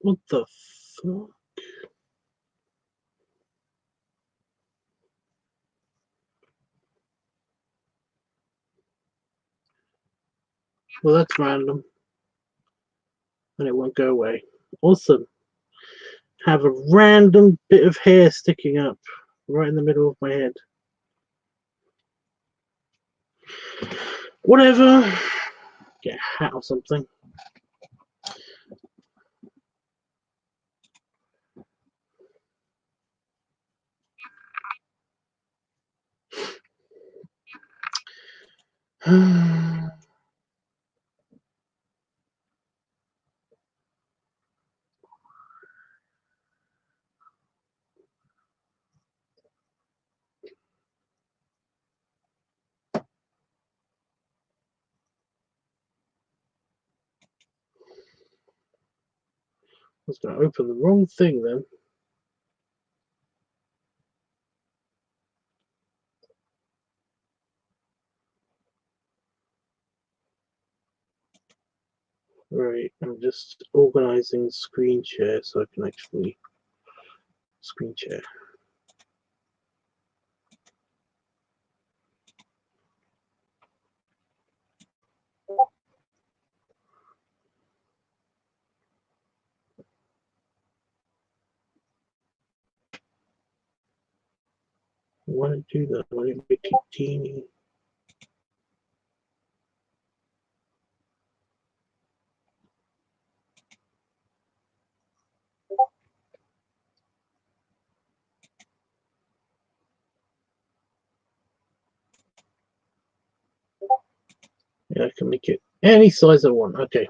What the fuck? Well, that's random. And it won't go away. Awesome. Have a random bit of hair sticking up right in the middle of my head. Whatever. Get a hat or something. I was going to open the wrong thing then. Right, I'm just organizing screen share so I can actually screen share. Why did I do that? Why didn't make it teeny? Yeah, I can make it any size I want. Okay.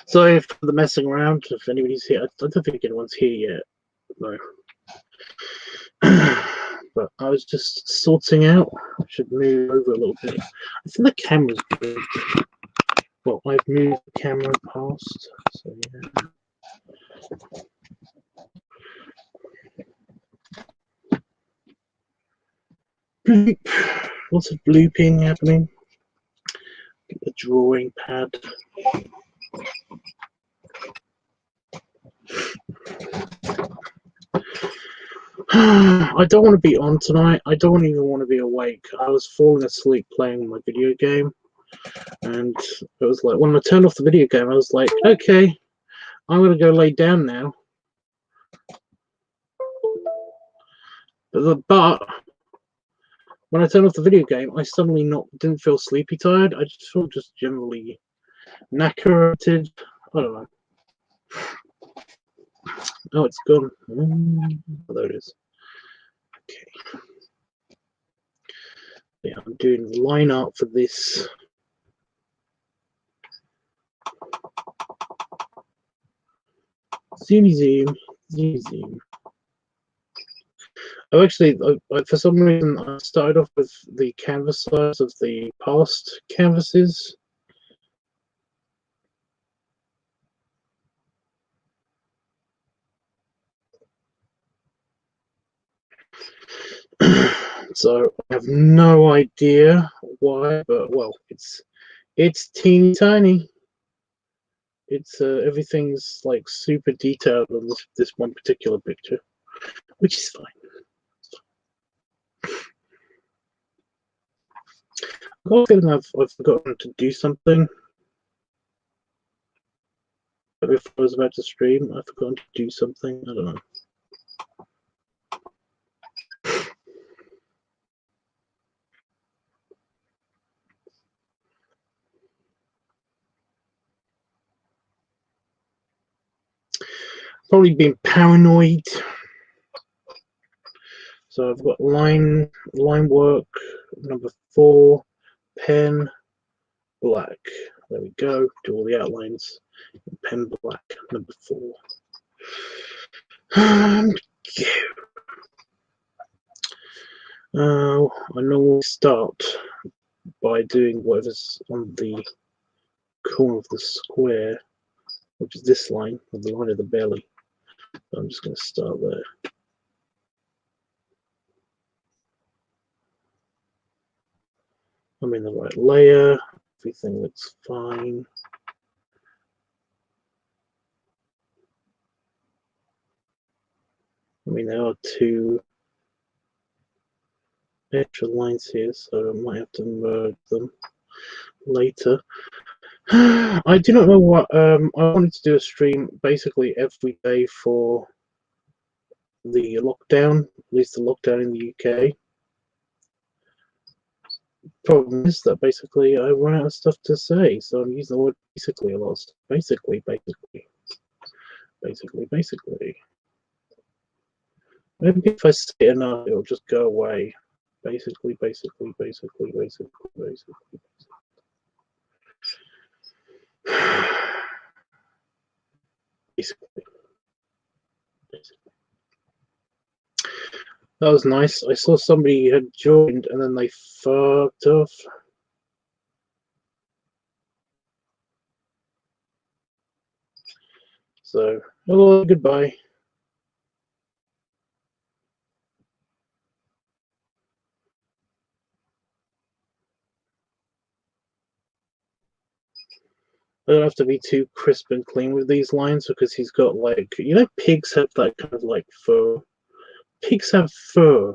Sorry for the messing around. If anybody's here, I don't think anyone's here yet. No. But I was just sorting out. I should move over a little bit. I think the camera's moved. Well, I've moved the camera past. So yeah. Bloop. Lots of blooping happening. Get the drawing pad. I don't want to be on tonight. I don't even want to be awake. I was falling asleep playing my video game, and it was like when I turned off the video game, I was like, okay, I'm gonna go lay down now. But when I turned off the video game, I suddenly didn't feel sleepy tired. I just felt just generally knackered. I don't know. Oh, it's gone. Oh, there it is. Okay. Yeah, I'm doing the line art for this. Zoom, zoom, zoom, zoom. Oh, actually, for some reason, I started off with the canvas size of the past canvases. So I have no idea why, but well, it's teeny tiny. It's everything's like super detailed on this one particular picture, which is fine. I've got a feeling I've forgotten to do something. If I was about to stream, I've forgotten to do something. I don't know. Probably being paranoid. So I've got line work number 4, pen black. There we go. Do all the outlines. Pen black number 4. And go. I normally start by doing whatever's on the corner of the square, which is this line, or the line of the belly. So I'm just going to start there. I'm in the right layer. Everything looks fine. mean, there are 2 extra lines here, so I might have to merge them later. I do not know what. I wanted to do a stream basically every day for the lockdown, at least the lockdown in the UK. Problem is that basically I run out of stuff to say, so I'm using the word basically a lot. Basically. Maybe if I say it enough, it'll just go away. Basically. Basically. That was nice. I saw somebody had joined and then they fucked off. So, hello, goodbye. I don't have to be too crisp and clean with these lines because he's got like, you know, pigs have that kind of like fur. Pigs have fur.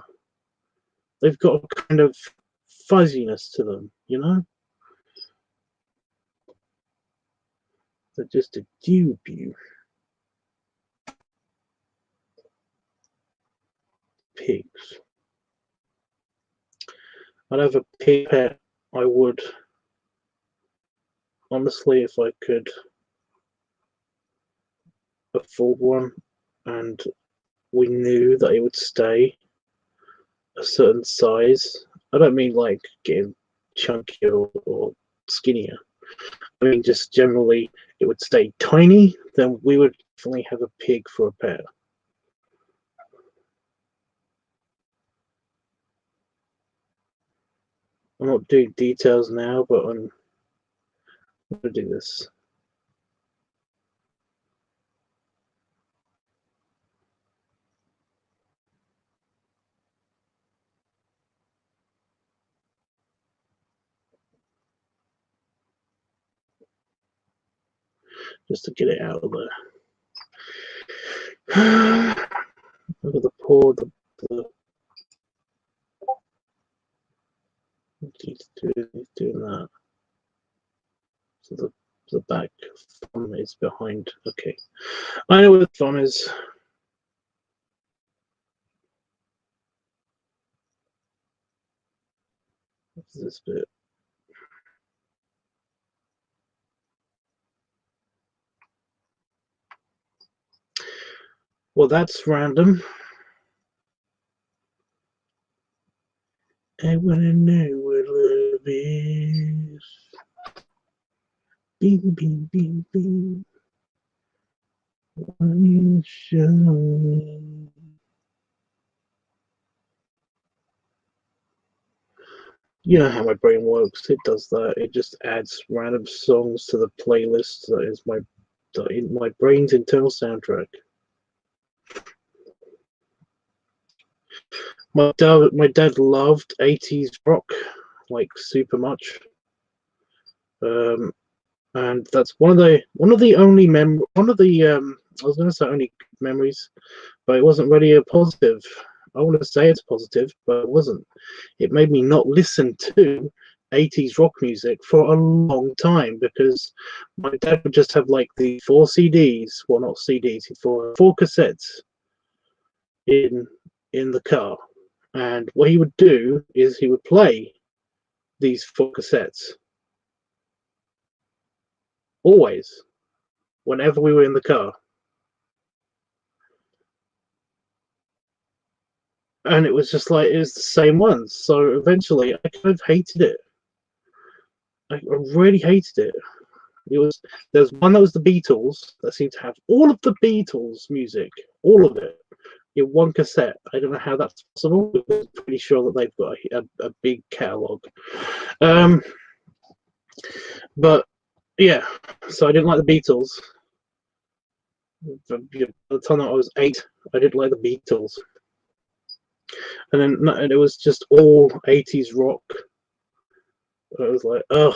They've got a kind of fuzziness to them, you know? They're just a doo-doo. Pigs. I'd have a pig pet. I would. Honestly, if I could afford one and we knew that it would stay a certain size. I don't mean like getting chunkier or skinnier. I mean just generally it would stay tiny, then we would definitely have a pig for a pet. I'm not doing details now, but I'm going to do this. Just to get it out of there. Look at the paw, he's doing that. So the back thumb is behind. Okay. I know where the thumb is. What's this bit? Well, that's random. I wanna know what love is. Bing, bing, bing, bing. Why you show me? You know how my brain works. It does that. It just adds random songs to the playlist that is my brain's internal soundtrack. My dad loved 80s rock like super much. And that's one of the only I was going to say only memories, but it wasn't really a positive. I want to say it's positive, but it wasn't. It made me not listen to 80s rock music for a long time because my dad would just have like the 4 CDs, well not CDs, four cassettes in the car, and what he would do is he would play these 4 cassettes always whenever we were in the car. And it was just like it was the same ones. So eventually, I kind of hated it. I really hated it. There's one that was the Beatles that seemed to have all of the Beatles music, all of it, in one cassette. I don't know how that's possible. I'm pretty sure that they've got a big catalog. But yeah, so I didn't like the Beatles. By the time I was 8, I didn't like the Beatles. And then it was just all 80s rock. I was like, ugh.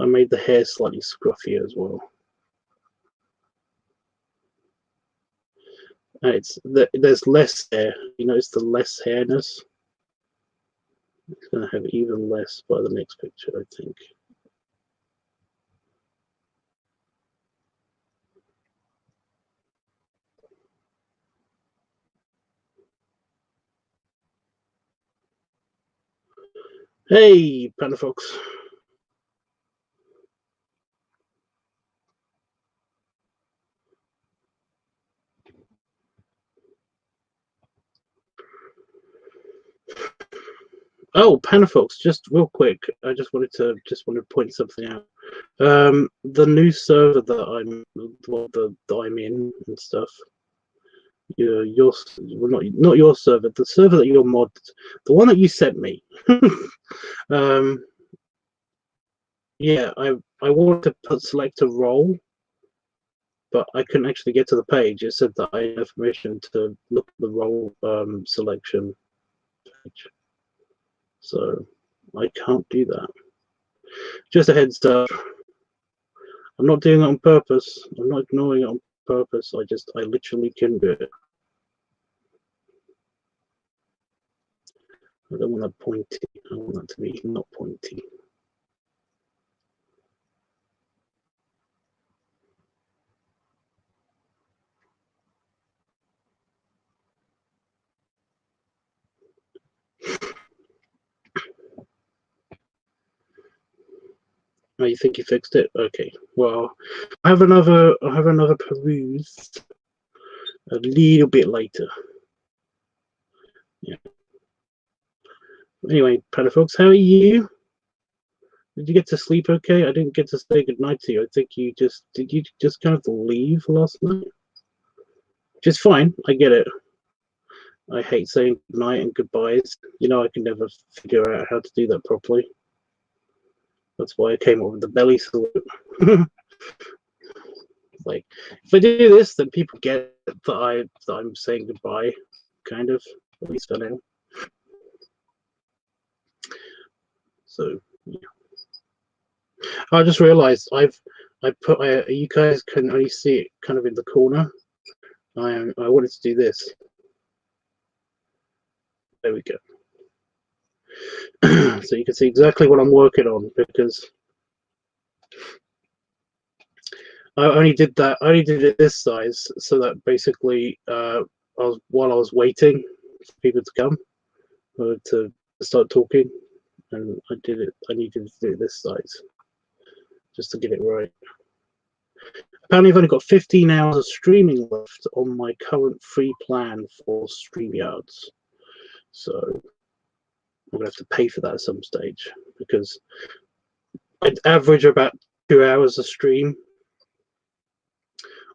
I made the hair slightly scruffier as well. There's less hair. You notice the less hairness. It's going to have even less by the next picture, I think. Hey, Panda Fox. Oh, Panda Fox, just real quick, I just wanted to point something out. The new server that I'm in and stuff. Your well, not your server, the server that you're modded, the one that you sent me. Yeah, I wanted to select a role, but I couldn't actually get to the page. It said that I had permission to look at the role selection page, so I can't do that. Just a heads up. I'm not doing it on purpose. I'm not ignoring it on purpose. I literally couldn't do it. I don't want that pointy. I want that to be not pointy. Oh, you think you fixed it? Okay. Well, I have another peruse a little bit later. Yeah. Anyway, Palafox, how are you? Did you get to sleep okay? I didn't get to say goodnight to you. I think you just kind of leave last night? Which is fine. I get it. I hate saying goodnight and goodbyes. You know, I can never figure out how to do that properly. That's why I came up with the belly salute. Like, if I do this, then people get that I'm saying goodbye, kind of, at least for now. So, yeah. I just realised you guys can only see it kind of in the corner. I wanted to do this. There we go. So you can see exactly what I'm working on, because I only did it this size so that basically while I was waiting for people to come to start talking, and I needed to do it this size just to get it right. Apparently I've only got 15 hours of streaming left on my current free plan for StreamYards, so I'm gonna have to pay for that at some stage, because I'd average about 2 hours a stream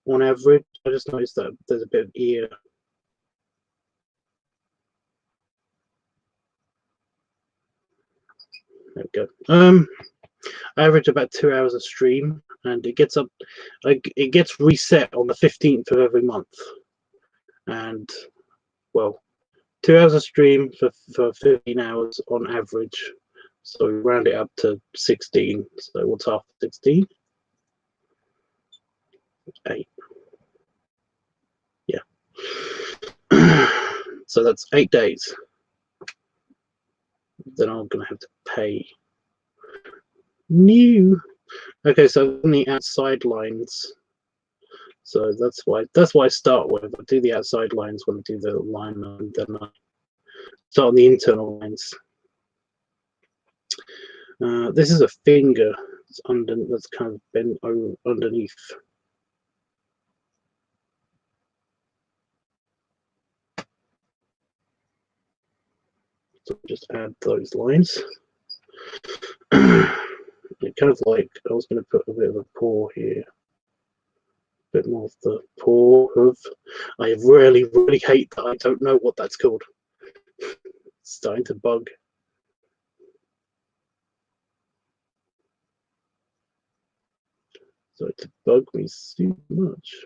on average. I just noticed that there's a bit of ear. There we go. I average about 2 hours a stream, and it gets reset on the 15th of every month. And well, 2 hours a stream for 15 hours on average. So we round it up to 16. So what's after 16? 8. Yeah. So that's 8 days. Then I'm gonna have to pay. New. Okay, so on the outside lines. So that's why I start with. I do the outside lines when I do the line, and then I start on the internal lines. This is a finger that's kind of bent underneath. So just add those lines. It kind of like, I was going to put a bit of a paw here. A bit more of the paw of. I really hate that I don't know what that's called. It's starting to bug. So to bug me so much.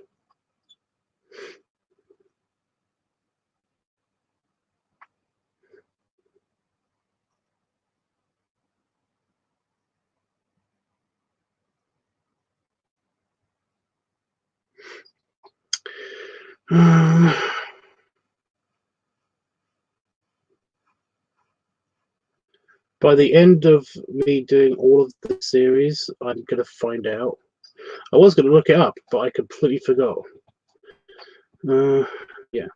By the end of me doing all of the series, I'm going to find out. I was going to look it up, but I completely forgot. Yeah.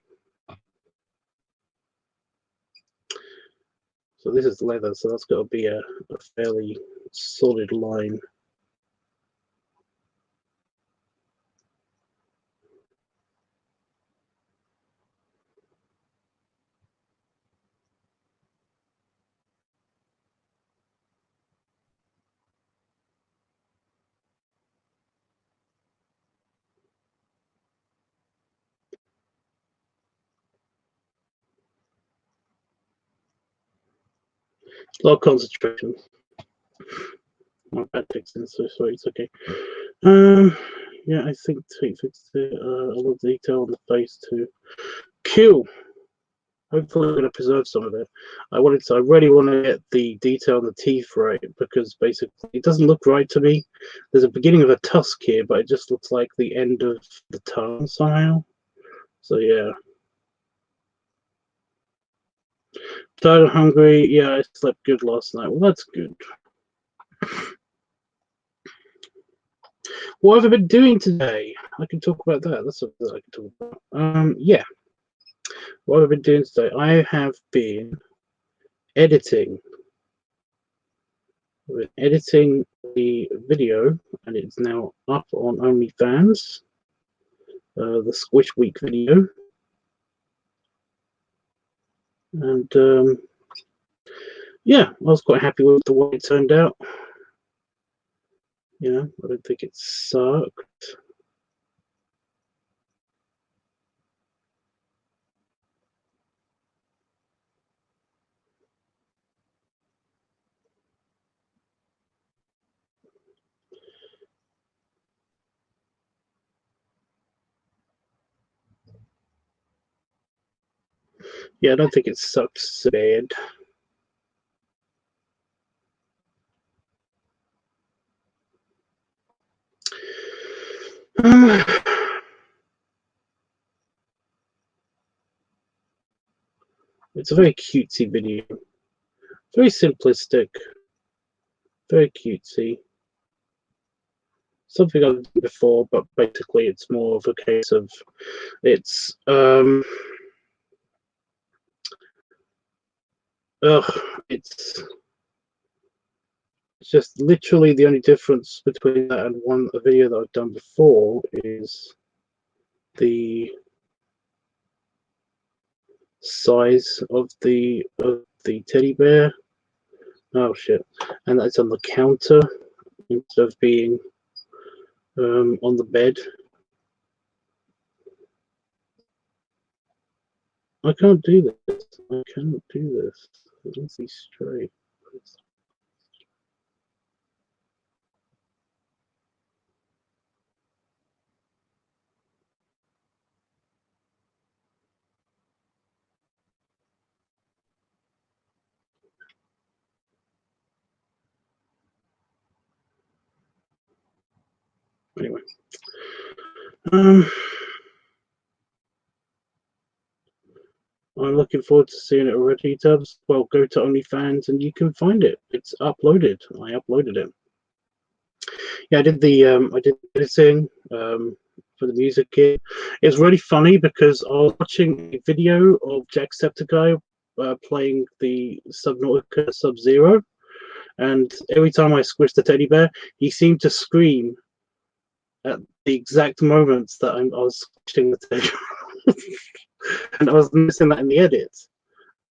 So this is leather, so that's got to be a fairly solid line. A lot of concentration. My bad texting, so sorry, it's okay. Yeah, I think Tweet fixed it. A lot of detail on the face too. Cool. Hopefully, I'm going to preserve some of it. I really want to get the detail on the teeth right, because basically it doesn't look right to me. There's a beginning of a tusk here, but it just looks like the end of the tongue somehow. So yeah. Tired and hungry. Yeah, I slept good last night. Well, that's good. What have I been doing today? I can talk about that. That's something that I can talk about. Yeah. What have I been doing today? I have been editing. I've been editing the video, and it's now up on OnlyFans. The Squish Week video. And yeah, I was quite happy with the way it turned out. You know, I don't think it sucked. Yeah, I don't think it sucked so bad. It's a very cutesy video. Very simplistic. Very cutesy. Something I've done before, but basically it's more of a case of it's it's just literally the only difference between that and a video that I've done before is the size of the teddy bear. Oh shit! And that's on the counter instead of being on the bed. I can't do this. I cannot do this. Let's see straight. Anyway. I'm looking forward to seeing it already, Tubbs. Well, go to OnlyFans and you can find it. It's uploaded. I uploaded it. Yeah, I did the editing for the music here. It's really funny because I was watching a video of Jacksepticeye playing the Subnautica Sub-Zero, and every time I squished the teddy bear, he seemed to scream at the exact moments that I was squishing the teddy bear. And I was missing that in the edit.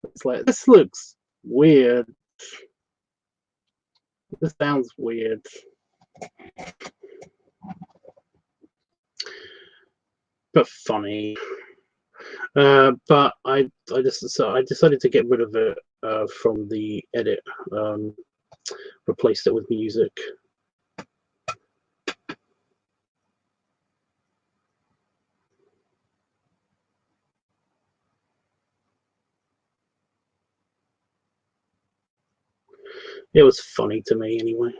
It's like, this looks weird. This sounds weird. But funny. But I decided to get rid of it from the edit. Replaced it with music. It was funny to me anyway. . .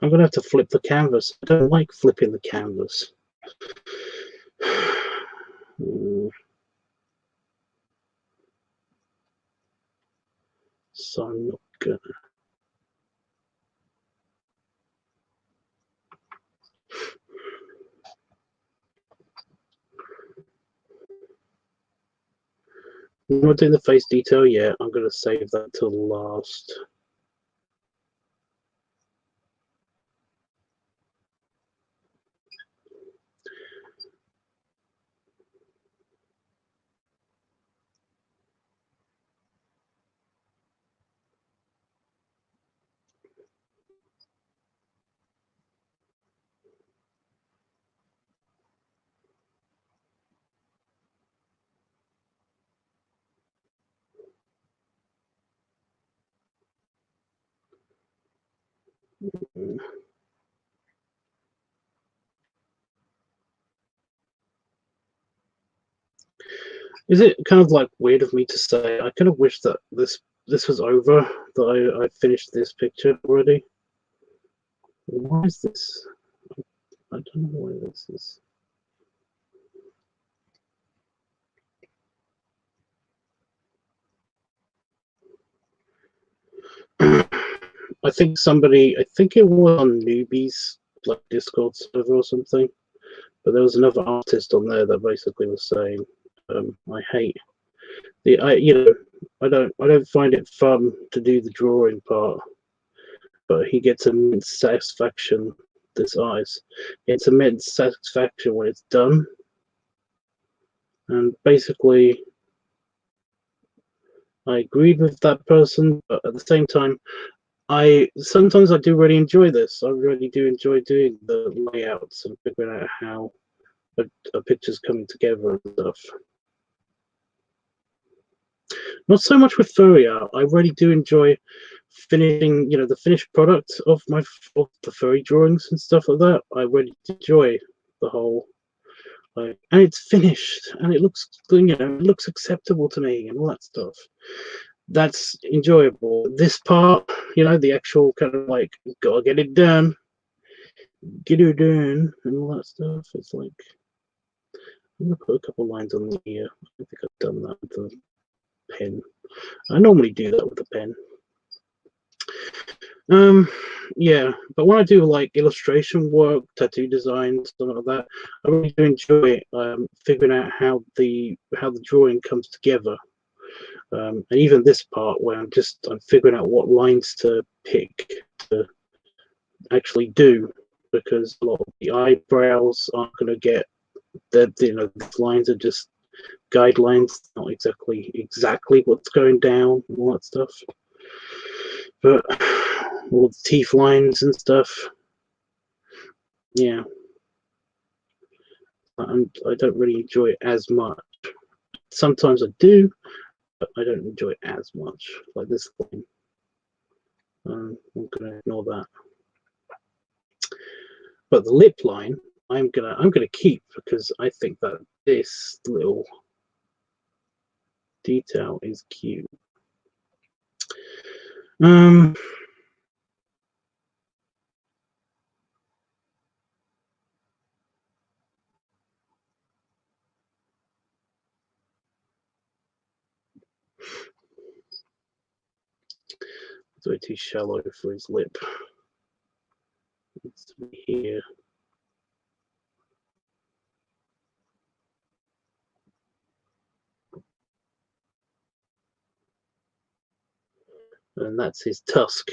I'm gonna have to flip the canvas. I don't like flipping the canvas. So I'm not gonna. I'm not doing the face detail yet. I'm gonna save that till last. Is it kind of like weird of me to say? I kind of wish that this was over, that I finished this picture already. Why is this? I don't know why this is. I think it was on Newbies, like Discord server or something, but there was another artist on there that basically was saying, I hate I don't find it fun to do the drawing part, but he gets immense satisfaction. This eyes, it's immense satisfaction when it's done, and basically, I agreed with that person, but at the same time, I do really enjoy this. I really do enjoy doing the layouts and figuring out how a picture's coming together and stuff. Not so much with furry art. I really do enjoy finishing, the finished product of the furry drawings and stuff like that. I really enjoy the whole, and it's finished and it looks, it looks acceptable to me and all that stuff. That's enjoyable. This part, the actual kind of like gotta get it done, and all that stuff. It's like I'm gonna put a couple lines on here. I don't think I've done that with the pen. I normally do that with the pen. Yeah, but when I do like illustration work, tattoo design, stuff like that, I really do enjoy figuring out how the drawing comes together. And even this part where I'm figuring out what lines to pick to actually do, because a lot of the eyebrows aren't going to get these lines are just guidelines, not exactly what's going down and all that stuff. But all the teeth lines and stuff, yeah, I don't really enjoy it as much. Sometimes I do, but I don't enjoy it as much. Like this thing, I'm gonna ignore that. But the lip line, I'm gonna keep, because I think that this little detail is cute. It's way too shallow for his lip. It needs to be here. And that's his tusk.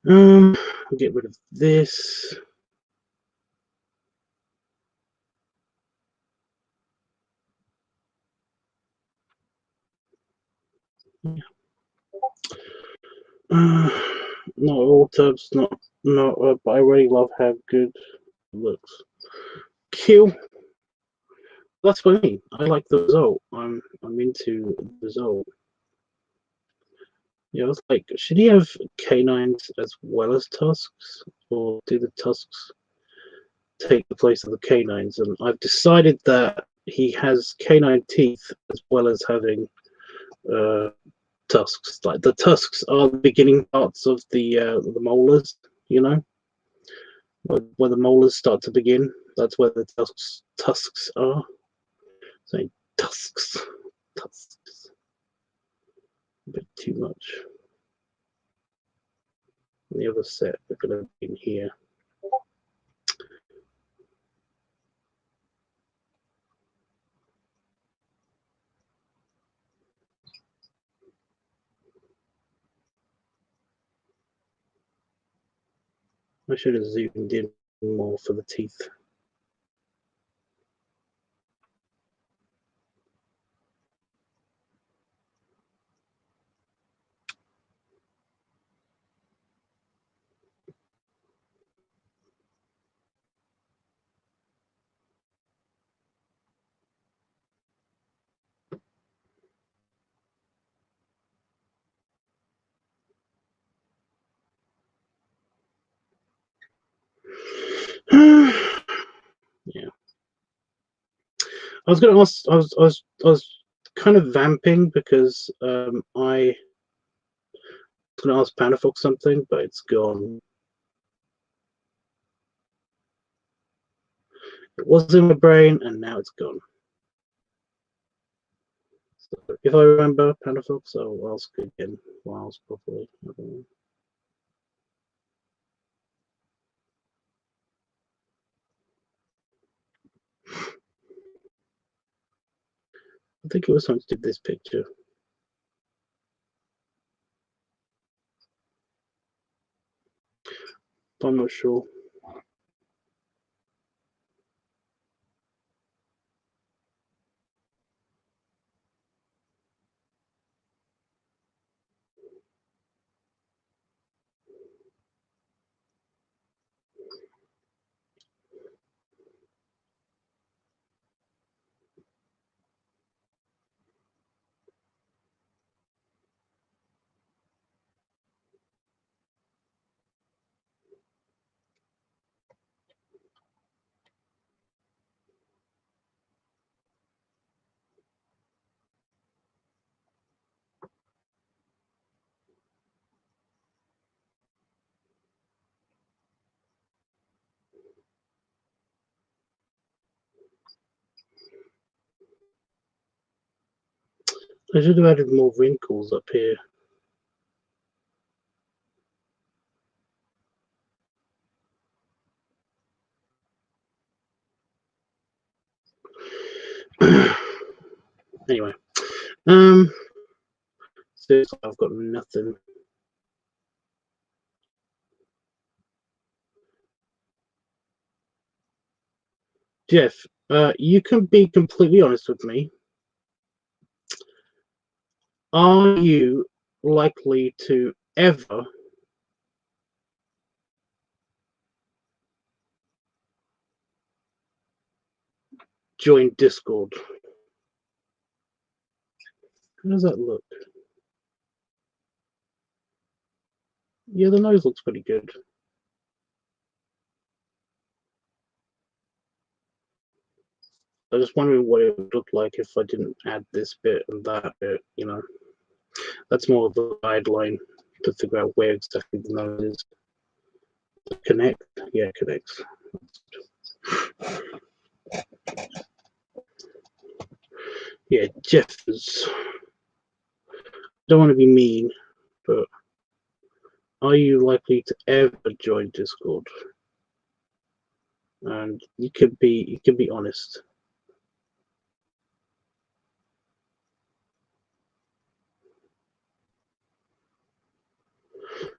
I'll get rid of this. Yeah. Not all tubs, not, but I really love how good it looks. Kill. That's what I mean. I like the result. I'm into the result. Yeah, I was like, should he have canines as well as tusks, or do the tusks take the place of the canines? And I've decided that he has canine teeth as well as having uh, tusks. Like the tusks are the beginning parts of the molars, you know, where the molars start to begin. That's where the tusks are. Saying tusks, tusks, a bit too much. And the other set are going to be in here. I should have zoomed in more for the teeth. Yeah, I was going to ask. I was kind of vamping because I was going to ask Panafox something, but it's gone. It was in my brain, and now it's gone. So if I remember Panafox, I'll ask again whilst properly. I think it was something to do with this picture. I'm not sure. I should have added more wrinkles up here. Anyway, seriously, I've got nothing. Jeff, you can be completely honest with me. Are you likely to ever join Discord? How does that look? Yeah, the nose looks pretty good. I was just wondering what it would look like if I didn't add this bit and that bit, you know. That's more of a guideline to figure out where exactly the nose is. Connect? Yeah, it connects. Yeah, Jeffers. Don't want to be mean, but are you likely to ever join Discord? And you can be honest.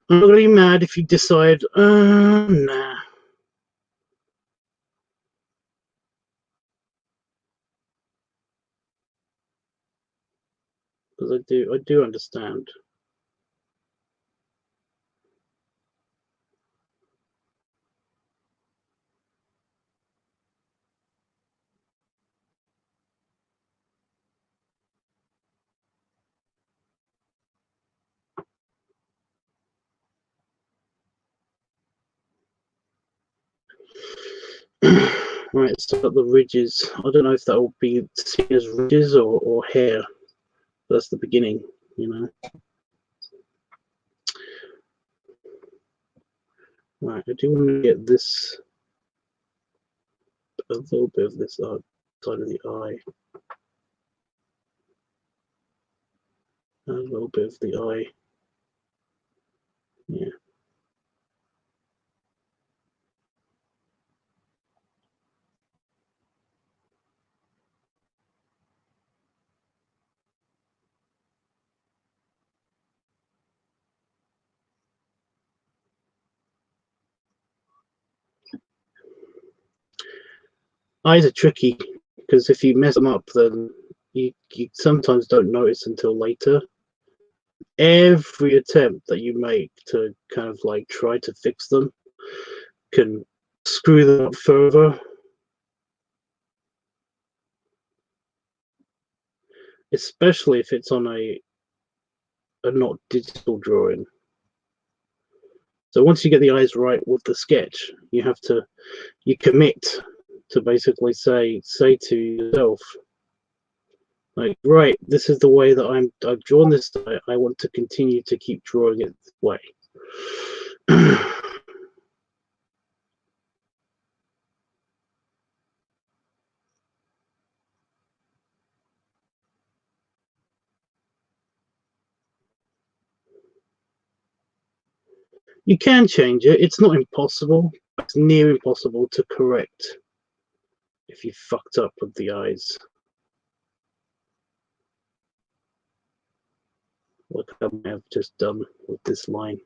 I'm not gonna be mad if you decide, nah. Because I do understand. Right, so got the ridges. I don't know if that will be seen as ridges or hair. That's the beginning, you know. Right, I do want to get this, a little bit of this outside of the eye. A little bit of the eye. Yeah. Eyes are tricky because if you mess them up, then you sometimes don't notice until later. Every attempt that you make to kind of like try to fix them can screw them up further. Especially if it's on a not digital drawing. So once you get the eyes right with the sketch, you commit to basically say to yourself, like, right, this is the way that I've drawn this. I want to continue to keep drawing it this way. You can change it. It's not impossible. It's near impossible to correct if you fucked up with the eyes. Like I may have just done with this line.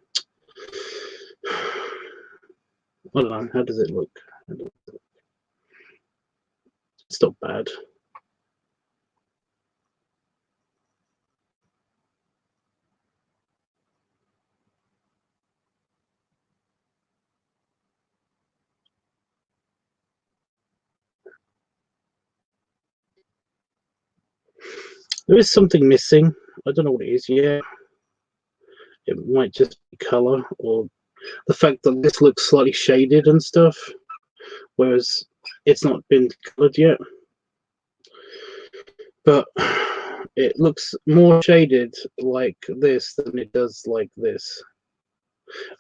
I don't know. How does it look? It's not bad. There is something missing. I don't know what it is yet. It might just be color or the fact that this looks slightly shaded and stuff, whereas it's not been colored yet. But it looks more shaded like this than it does like this.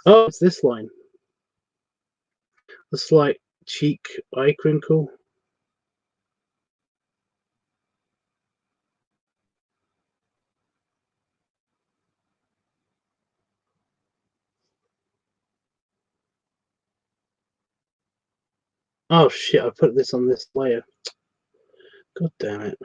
Oh, it's this line. The slight cheek eye crinkle. Oh shit, I put this on this layer. God damn it.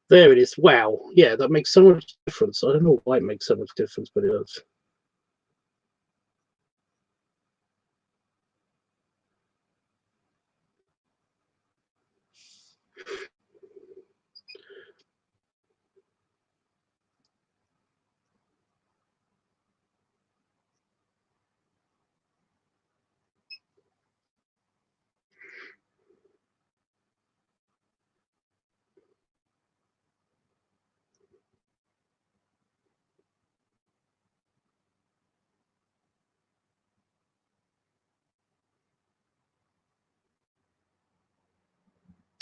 There it is. Wow. Yeah, that makes so much difference. I don't know why it makes so much difference, but it does.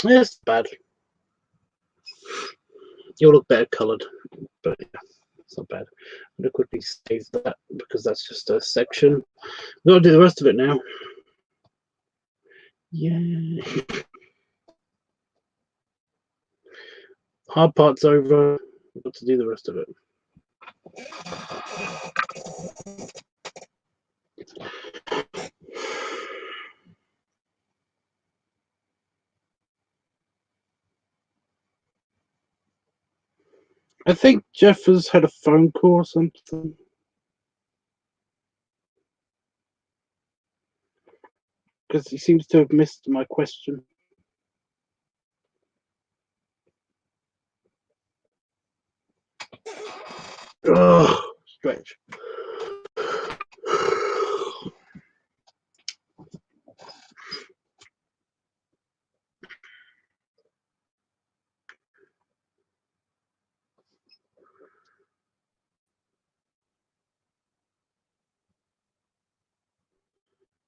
Yeah, it's bad. You'll look better coloured, but yeah, it's not bad. I'm going to quickly save that because that's just a section. I've got to do the rest of it now. Yeah. Hard part's over. I've got to do the rest of it. I think Jeff has had a phone call or something. Because he seems to have missed my question. Ugh, stretch.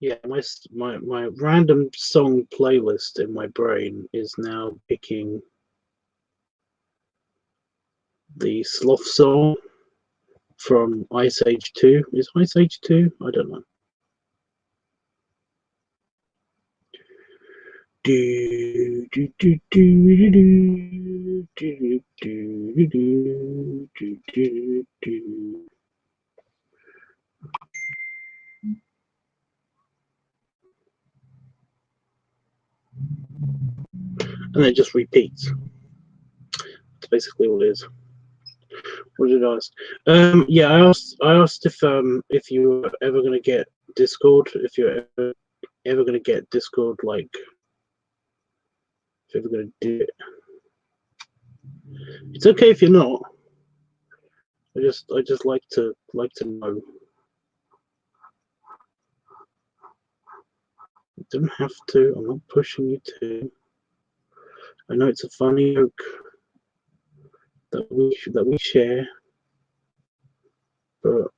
Yeah, my random song playlist in my brain is now picking the Sloth song from Ice Age 2. Is Ice Age 2? I don't know. Do do do do do do do do do do. And it just repeats. That's basically all it is. What did I ask? Yeah, I asked if you were ever gonna get Discord, if you're ever gonna get Discord, like if you're ever gonna do it. It's okay if you're not. I just like to know. You don't have to. I'm not pushing you to. I know it's a funny joke that we share, but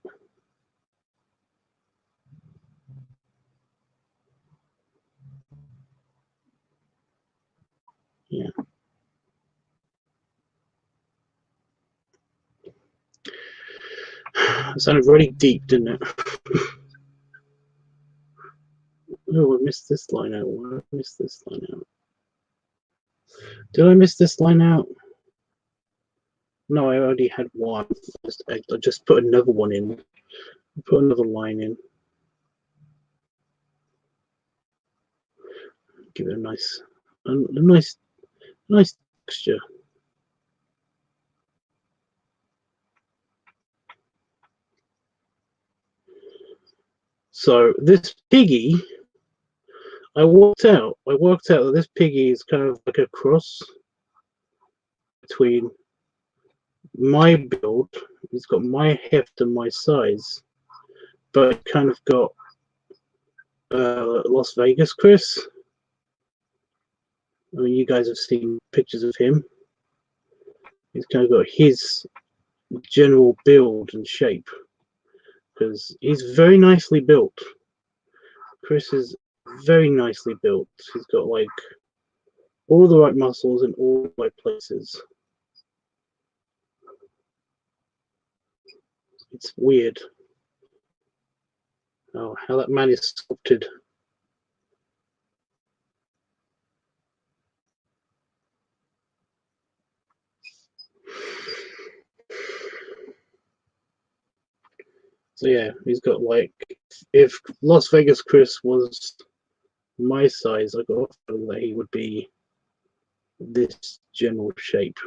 yeah. It sounded really deep, didn't it? Oh, I missed this line out. Why did I miss this line out? Did I miss this line out? No, I already had one. I just put another one in. Put another line in. Give it a nice texture. So this piggy, I worked out that this piggy is kind of like a cross between my build. He's got my heft and my size, but kind of got Las Vegas Chris. I mean, you guys have seen pictures of him. He's kind of got his general build and shape because he's very nicely built. Chris is very nicely built. He's got like all the right muscles in all the right places. It's weird. Oh, how that man is sculpted. So yeah, he's got like, if Las Vegas Chris was my size, I got a feeling that he would be this general shape.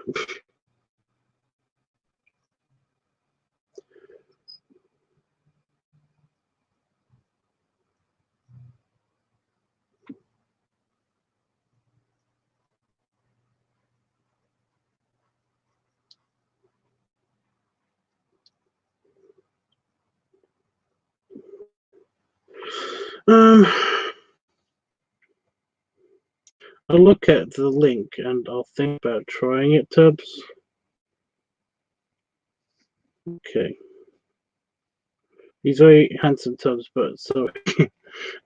I'll look at the link and I'll think about trying it, Tubbs. Okay. He's very handsome, Tubbs, but so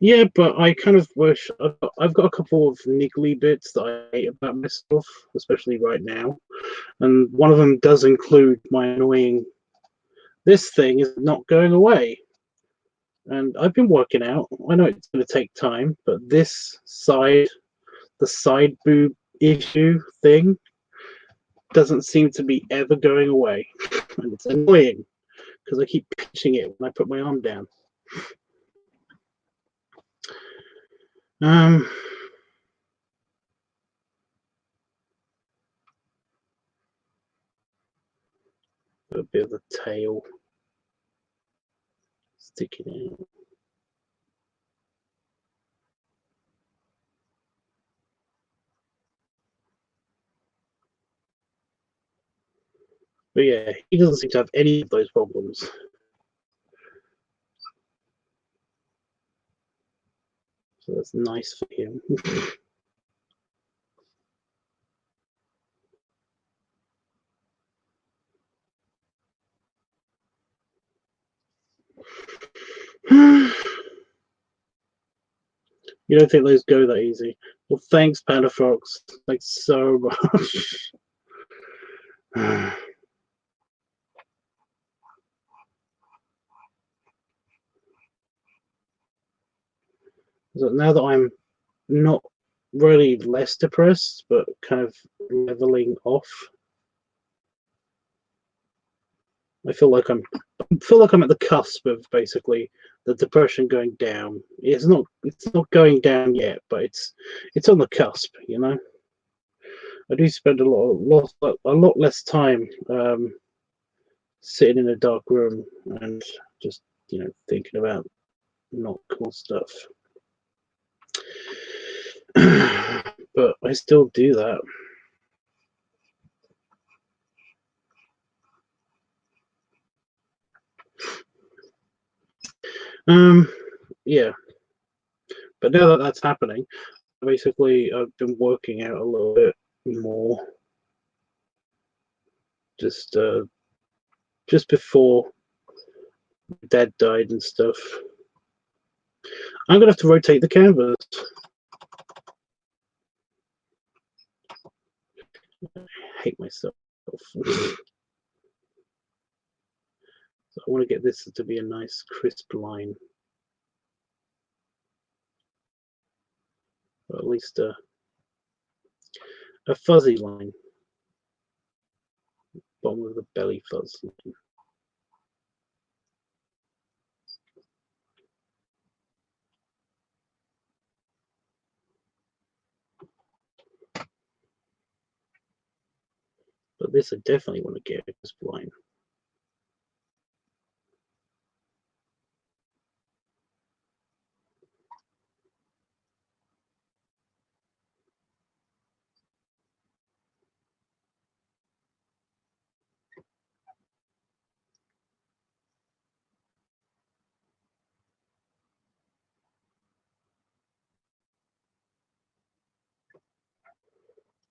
yeah, but I kind of wish I've got a couple of niggly bits that I hate about myself, especially right now, and one of them does include my annoying. This thing is not going away, and I've been working out. I know it's going to take time, but the side boob issue thing, doesn't seem to be ever going away, and it's annoying because I keep pinching it when I put my arm down. A bit of the tail sticking out. But yeah, he doesn't seem to have any of those problems. So that's nice for him. You don't think those go that easy? Well, thanks, Panafox. Thanks so much. So now that I'm not really less depressed, but kind of leveling off, I feel like I'm at the cusp of basically the depression going down. It's not going down yet, but it's on the cusp, you know. I do spend a lot less time sitting in a dark room and just, you know, thinking about not cool stuff. But I still do that. Yeah. But now that that's happening, basically I've been working out a little bit more. Just before Dad died and stuff. I'm gonna have to rotate the canvas. I hate myself. So I want to get this to be a nice crisp line, or at least a fuzzy line, bottom of the belly fuzz line. But this I definitely want to get a crisp line.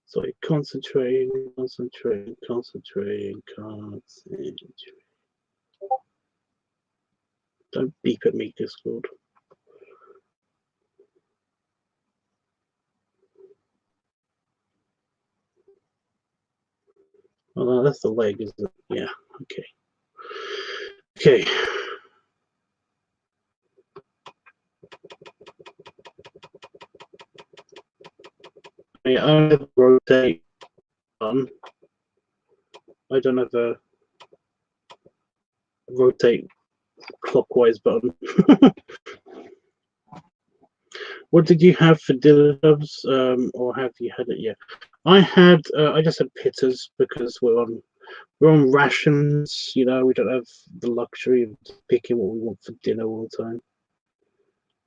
So concentrating. Don't beep at me, Discord. Oh, no, that's the leg, isn't it? Yeah, okay. Okay. Yeah, I have a rotate button. I don't have a rotate clockwise button. What did you have for dinner, Dubs? Or have you had it yet? I just had pitters because we're on rations. You know, we don't have the luxury of picking what we want for dinner all the time.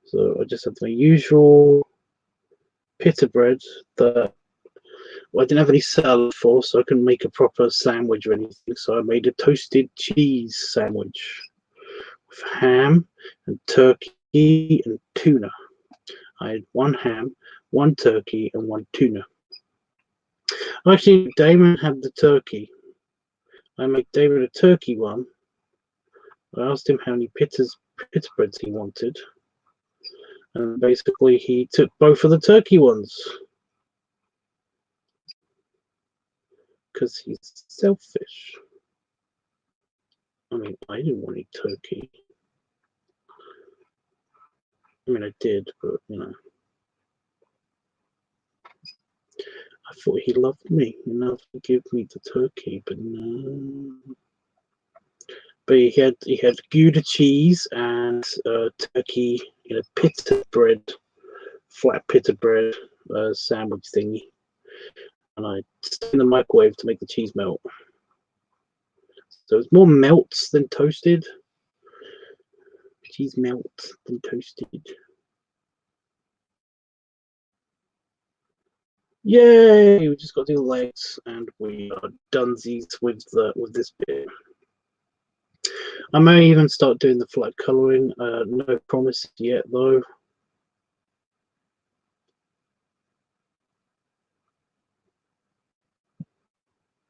So I just had my usual pita bread that I didn't have any salad for, so I couldn't make a proper sandwich or anything. So I made a toasted cheese sandwich with ham and turkey and tuna. I had one ham, one turkey, and one tuna. Actually, Damon had the turkey. I made David a turkey one. I asked him how many pita breads he wanted, and basically he took both of the turkey ones because he's selfish. I mean, I didn't want any turkey. I mean, I did, but you know, I thought he loved me enough to give me the turkey, but no. But he had Gouda cheese and turkey in a pita bread, flat pita bread sandwich thingy, and I stuck in the microwave to make the cheese melt. So it's more melts than toasted. Cheese melts than toasted. Yay! We just got to do the legs, and we are donesies with this bit. I may even start doing the flat colouring. No promise yet, though.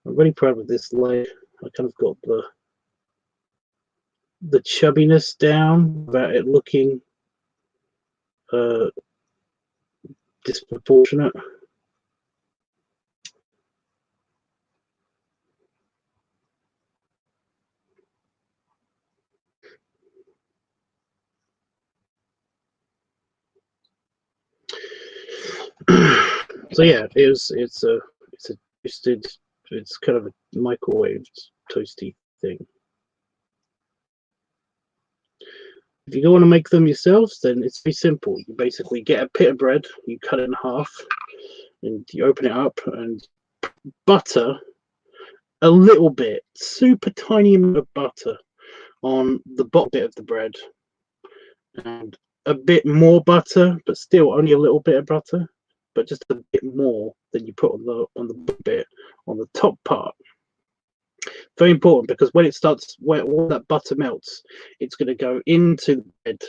I'm really proud of this leg. I kind of got the chubbiness down without it looking disproportionate. So yeah, it's a toasted, it's kind of a microwaved toasty thing. If you want to make them yourselves, then it's very simple. You basically get a bit of bread, you cut it in half, and you open it up and butter a little bit, super tiny amount of butter on the bottom bit of the bread, and a bit more butter, but still only a little bit of butter, but just a bit more than you put on the bit on the top part. Very important, because when it starts, where all that butter melts, it's going to go into the bread,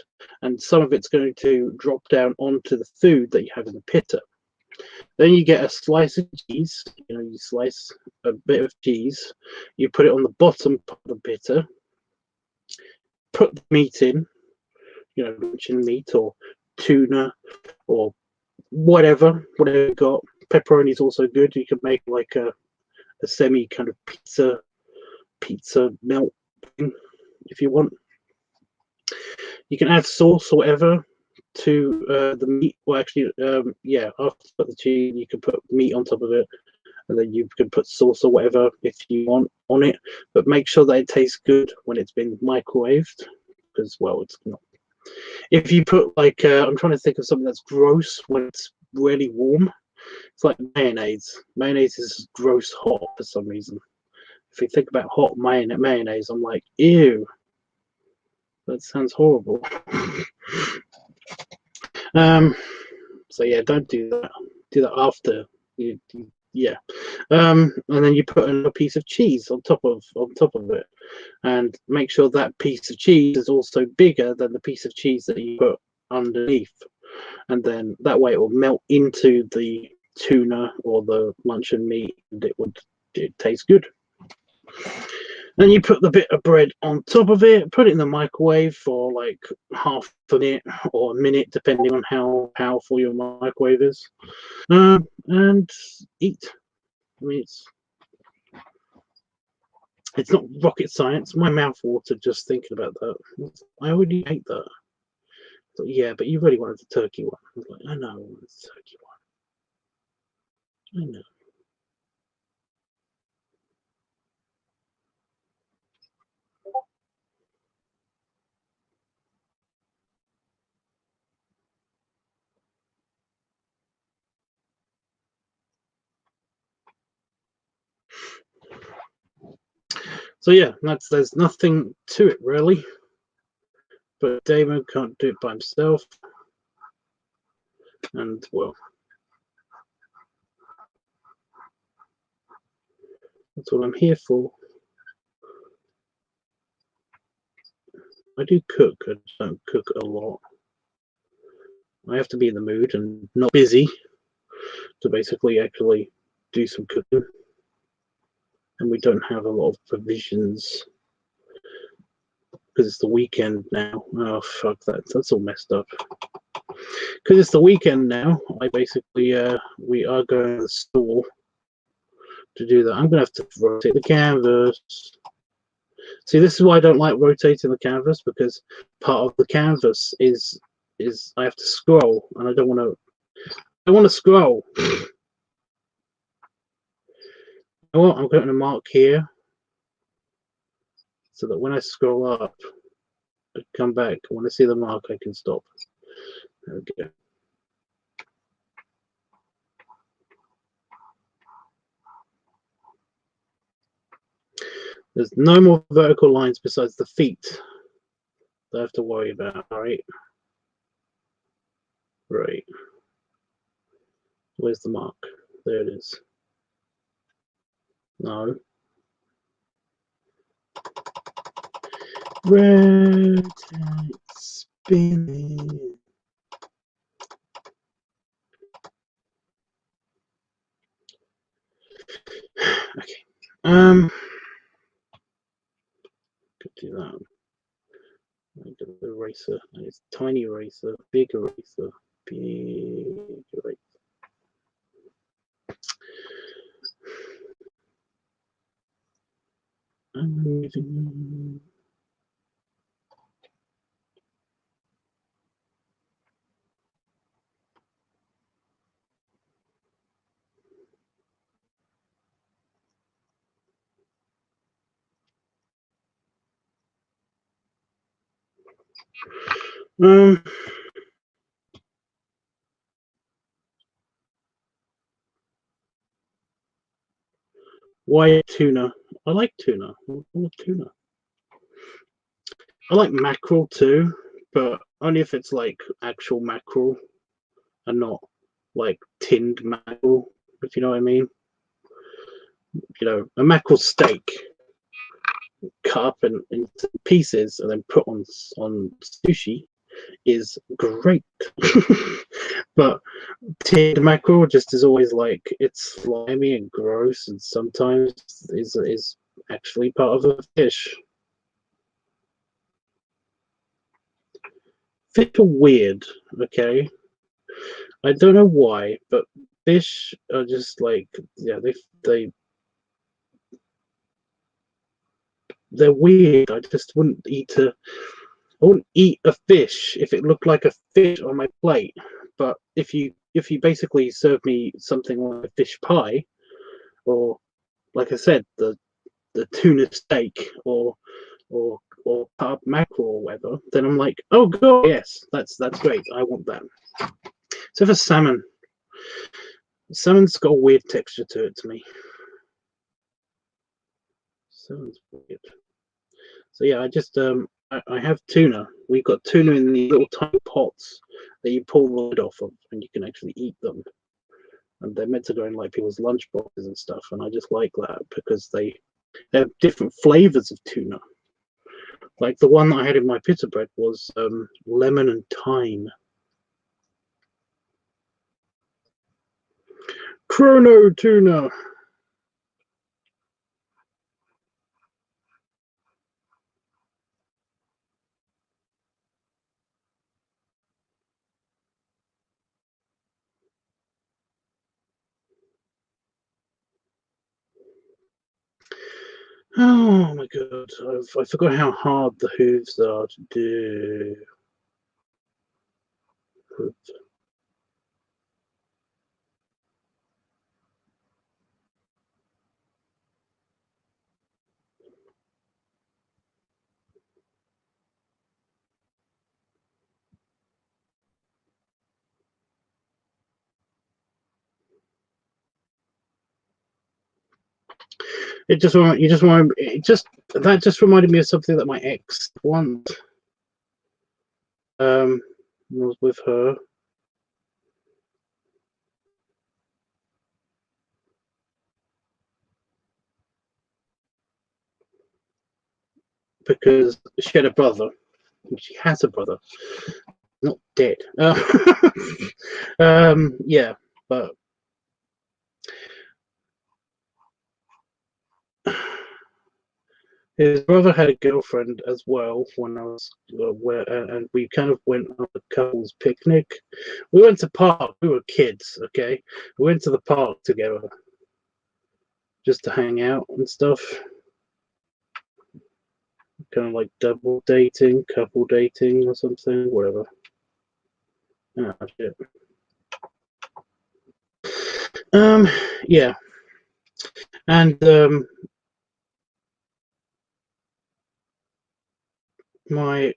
and some of it's going to drop down onto the food that you have in the pitta. Then you get a slice of cheese. You slice a bit of cheese, you put it on the bottom part of the pitta, put the meat in, luncheon meat or tuna or whatever you got. Pepperoni is also good. You can make like a semi kind of pizza melt thing if you want. You can add sauce or whatever to the meat. Well, actually, after you put the cheese, you can put meat on top of it, and then you can put sauce or whatever if you want on it. But make sure that it tastes good when it's been microwaved, because, well, it's not. If you put like, I'm trying to think of something that's gross when it's really warm. It's like mayonnaise. Mayonnaise is gross hot for some reason. If you think about hot mayonnaise, I'm like, ew. That sounds horrible. So yeah, don't do that. Do that after. And then you put in a piece of cheese on top of it, and make sure that piece of cheese is also bigger than the piece of cheese that you put underneath, and then that way it will melt into the tuna or the luncheon meat, and it tastes good. Then you put the bit of bread on top of it, put it in the microwave for like half a minute or a minute, depending on how powerful your microwave is, and eat. I mean, it's not rocket science. My mouth watered just thinking about that. I already ate that. So, yeah, but you really wanted the turkey one. I was like, I know, I wanted the turkey one. I know. So yeah, there's nothing to it really. But Damon can't do it by himself, and well, that's what I'm here for. I do cook. I don't cook a lot. I have to be in the mood and not busy to basically actually do some cooking. And we don't have a lot of provisions because it's the weekend now. Oh fuck that! That's all messed up. Because it's the weekend now, I basically we are going to the store to do that. I'm gonna have to rotate the canvas. See, this is why I don't like rotating the canvas, because part of the canvas is I have to scroll, and I don't want to. I want to scroll. Oh, I'm going to mark here, so that when I scroll up, I come back. When I see the mark, I can stop. There we go. There's no more vertical lines besides the feet that I have to worry about. All right. Right. Where's the mark? There it is. No. Rotate, spinning. Okay. Could do that. I got the eraser. It's tiny eraser, big eraser, big eraser. anything. Why tuna? I like tuna. I love tuna. I like mackerel too, but only if it's like actual mackerel and not like tinned mackerel, if you know what I mean. You know, a mackerel steak cut up in pieces and then put on sushi is great. But tinned mackerel just is always like, it's slimy and gross, and sometimes is actually part of a fish. Fish are weird, okay? I don't know why, but fish are just like, yeah, they're weird. I just wouldn't I wouldn't eat a fish if it looked like a fish on my plate. But if you basically serve me something like a fish pie, or like I said, the tuna steak, or carp mackerel or whatever, then I'm like, oh god, yes, that's great. I want that. So for salmon's got a weird texture to it to me. Salmon's weird. So yeah, I just I have tuna. We've got tuna in the little tiny pots that you pull the lid off of, and you can actually eat them. And they're meant to go in like people's lunch boxes and stuff. And I just like that because they have different flavors of tuna. Like the one that I had in my pizza bread was lemon and thyme. Chrono tuna. Oh my god, I forgot how hard the hooves are to do. It just that just reminded me of something that my ex once was with her. Because she had a brother. She has a brother, not dead. Yeah, but his brother had a girlfriend as well when I was and we kind of went on a couple's picnic. We went to park. We were kids, okay. We went to the park together just to hang out and stuff. Kind of like double dating, couple dating, or something, whatever. Ah, shit. Yeah, and my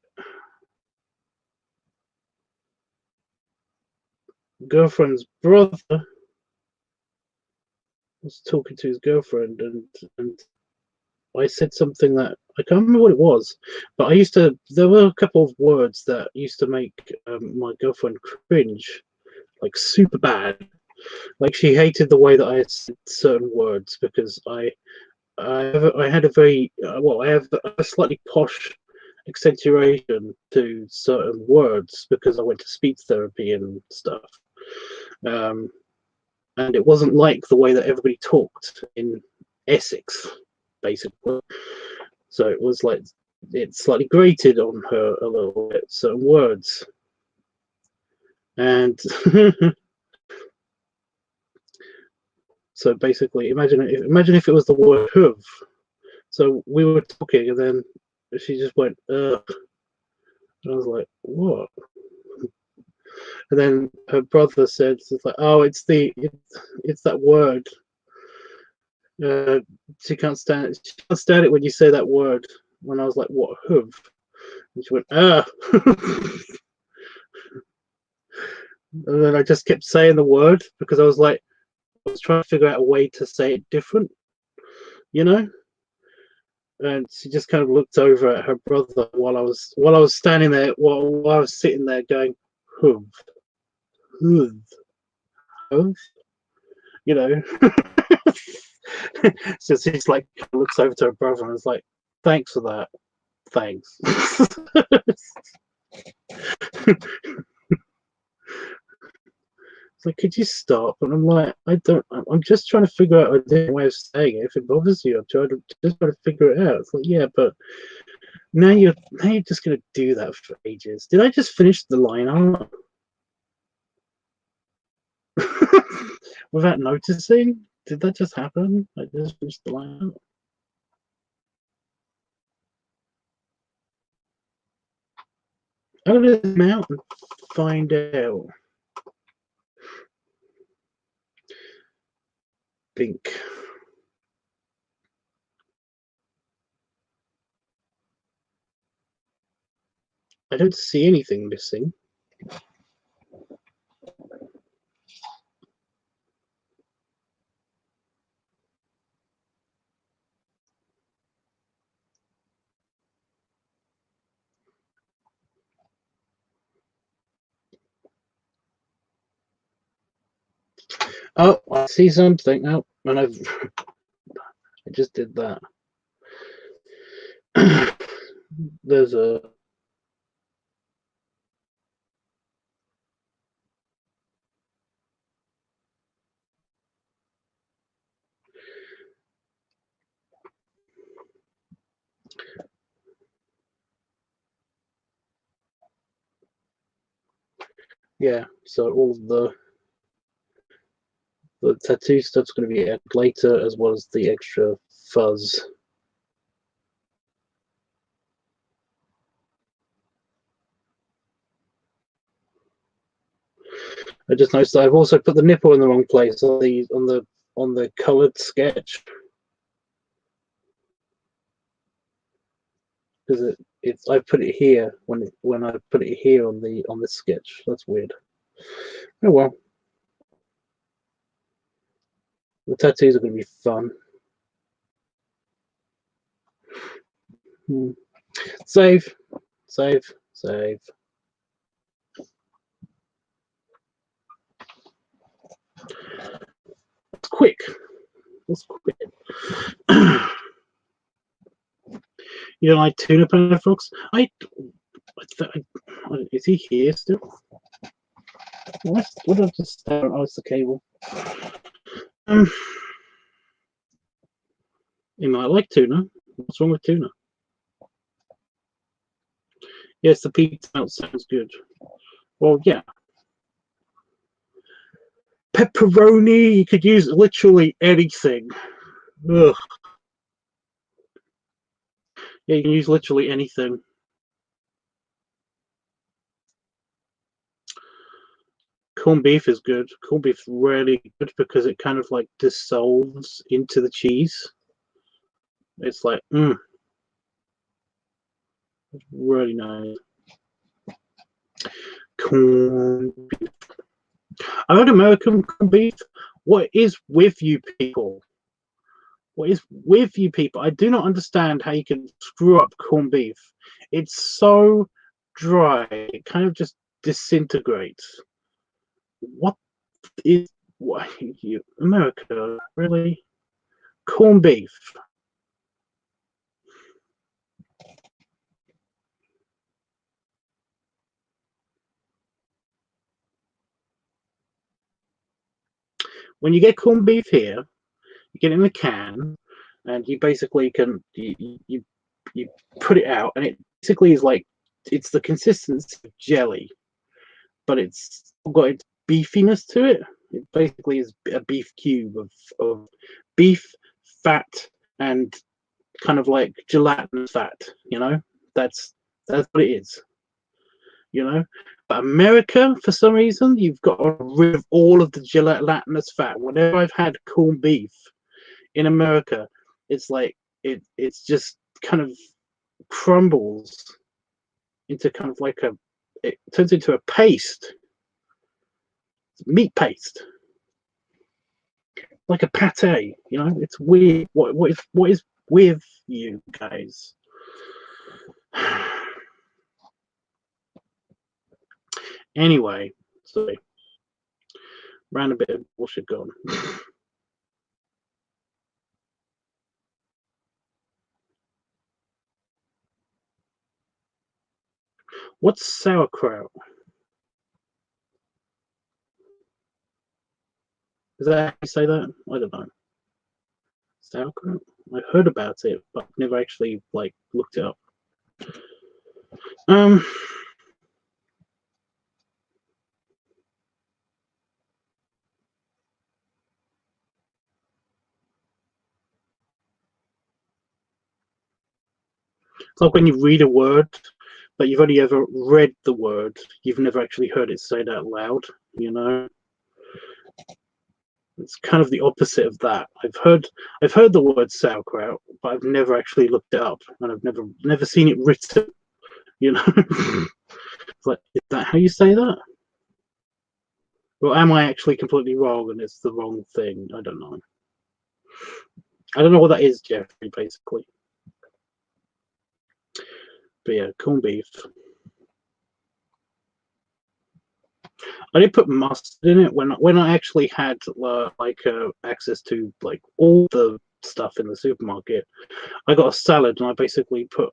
girlfriend's brother was talking to his girlfriend, and I said something that I can't remember what it was, but there were a couple of words that used to make my girlfriend cringe, like super bad. Like she hated the way that I said certain words because I had a very I have a slightly posh accentuation to certain words because I went to speech therapy and stuff. And it wasn't like the way that everybody talked in Essex, basically. So it was like it slightly grated on her a little bit, certain words. And so basically, imagine if it was the word hoof, So we were talking, and then she just went, ugh. And I was like, what? And then her brother said, it's like, oh, it's that word. She can't stand it. She can't stand it when you say that word. When I was like, what, hoof? And she went, ah. And then I just kept saying the word because I was like, I was trying to figure out a way to say it different, you know? And she just kind of looked over at her brother while I was standing there, while I was sitting there going, hoof, hoof, hoof, you know? So she's like, looks over to her brother and is like, thanks for that. Thanks. It's like, could you stop? And I'm like, I'm just trying to figure out a different way of saying it. If it bothers you, I'm just trying to figure it out. It's like, yeah, but now you're just gonna do that for ages. Did I just finish the line art without noticing? Did that just happen? I just finished the line art. I'm gonna zoom out and find out. Pink. I don't see anything missing. Oh, I see something. Oh, and I just did that. There's a yeah. So all of the tattoo stuff's going to be added later, as well as the extra fuzz. I just noticed that I've also put the nipple in the wrong place on the coloured sketch, because I put it here when I put it here on the sketch. That's weird. Oh well. The tattoos are going to be fun. Save, save, save. It's quick. It's quick. You don't like tuna pan frogs? Is he here still? What did I just? Oh, it's the cable. You might like tuna. What's wrong with tuna? Yes, the pizza melt sounds good. Well, yeah. Pepperoni. You could use literally anything. Ugh. Yeah, you can use literally anything. Corned beef is good. Corned beef's really good because it kind of like dissolves into the cheese. It's like, really nice. Corned beef. I heard American corned beef. What is with you people? What is with you people? I do not understand how you can screw up corned beef. It's so dry. It kind of just disintegrates. What is why you America really? Corned beef. When you get corned beef here, you get it in a can, and you basically you put it out, and it basically is like it's the consistency of jelly, but it's got its beefiness to it. It basically is a beef cube of beef, fat, and kind of like gelatinous fat. You know, that's what it is. You know, but America, for some reason, you've got rid of all of the gelatinous fat. Whenever I've had corned beef in America, it's like it's just kind of crumbles into kind of like it turns into a paste, meat paste, like a pate. You know, it's weird. What is with you guys? Anyway, sorry, ran a bit of bullshit gone. What's sauerkraut? Is that how you say that? I don't know. Sauerkraut? I've heard about it, but I've never actually like looked it up. It's like when you read a word, but you've only ever read the word. You've never actually heard it said out loud, you know? It's kind of the opposite of that. I've heard the word sauerkraut, but I've never actually looked it up, and I've never seen it written, you know? It's like, is that how you say that? Well, am I actually completely wrong and it's the wrong thing? I don't know. I don't know what that is, Jeffrey, basically. But yeah, corned beef. I did put mustard in it when I actually had access to like all the stuff in the supermarket. I got a salad and I basically put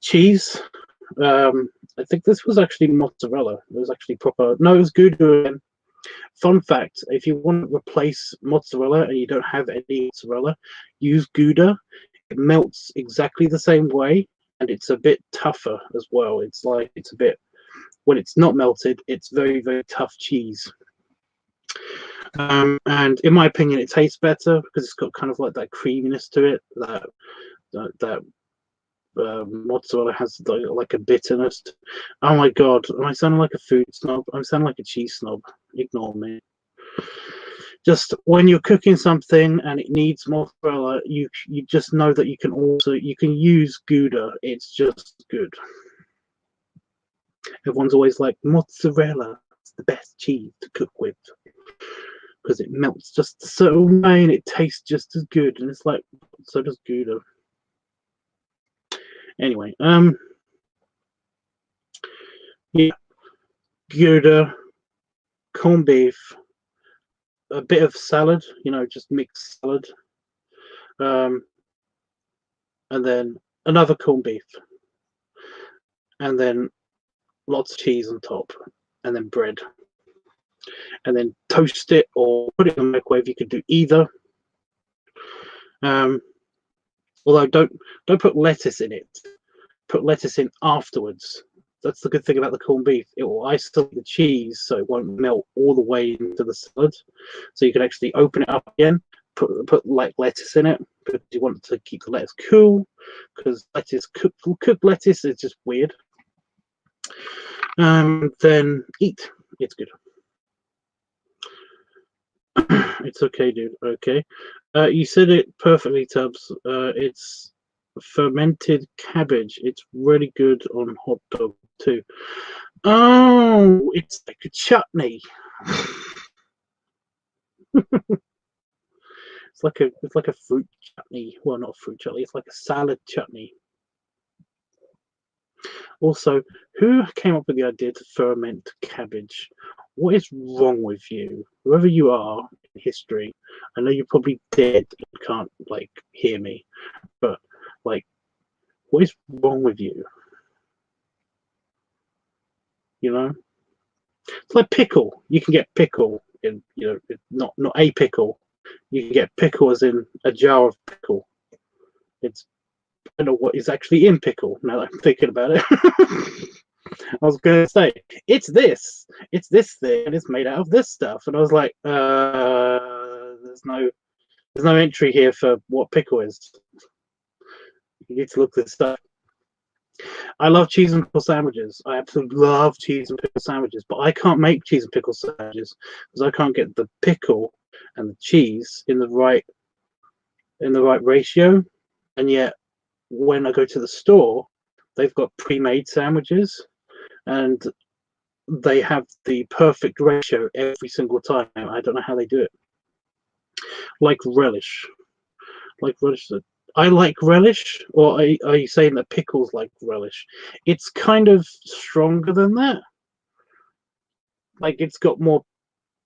cheese. I think this was actually mozzarella. It was actually proper. No, it was Gouda. Fun fact: if you want to replace mozzarella and you don't have any mozzarella, use Gouda. It melts exactly the same way, and it's a bit tougher as well. It's a bit. When it's not melted, it's very, very tough cheese. And in my opinion, it tastes better because it's got kind of like that creaminess to it that mozzarella has like a bitterness. Oh my god, am I sounding like a food snob? I'm sounding like a cheese snob. Ignore me. Just when you're cooking something and it needs mozzarella, you just know that you can use Gouda. It's just good. Everyone's always like, mozzarella is the best cheese to cook with because it melts just a certain way and it tastes just as good. And it's like, so does Gouda. Anyway, yeah, Gouda, corned beef, a bit of salad, you know, just mixed salad, and then another corned beef, and then lots of cheese on top, and then bread, and then toast it or put it in the microwave. You could do either. Although don't put lettuce in it. Put lettuce in afterwards. That's the good thing about the corned beef. It will isolate the cheese so it won't melt all the way into the salad. So you can actually open it up again, put like lettuce in it because you want to keep the lettuce cool because cooked lettuce is just weird. Then eat. It's good. It's okay, dude. Okay. You said it perfectly, Tubbs. It's fermented cabbage. It's really good on hot dog too. Oh, it's like a chutney. It's like a fruit chutney. Well, not a fruit chutney. It's like a salad chutney. Also, who came up with the idea to ferment cabbage? What is wrong with you? Whoever you are in history, I know you're probably dead and can't like hear me, but like, what is wrong with you? You know, it's like pickle. You can get pickle in, you know, not a pickle. You can get pickle as in a jar of pickle. It's I don't know what is actually in pickle now that I'm thinking about it. I was going to say it's this thing, and it's made out of this stuff, and I was like, there's There's no entry here for what pickle is. You need to look this up. I love cheese and pickle sandwiches. I absolutely love cheese and pickle sandwiches, but I can't make cheese and pickle sandwiches because I can't get the pickle and the cheese in the right ratio. And yet, when I go to the store, they've got pre-made sandwiches, and they have the perfect ratio every single time. I don't know how they do it. Like relish. I like relish, or are you saying that pickles like relish? It's kind of stronger than that. Like it's got more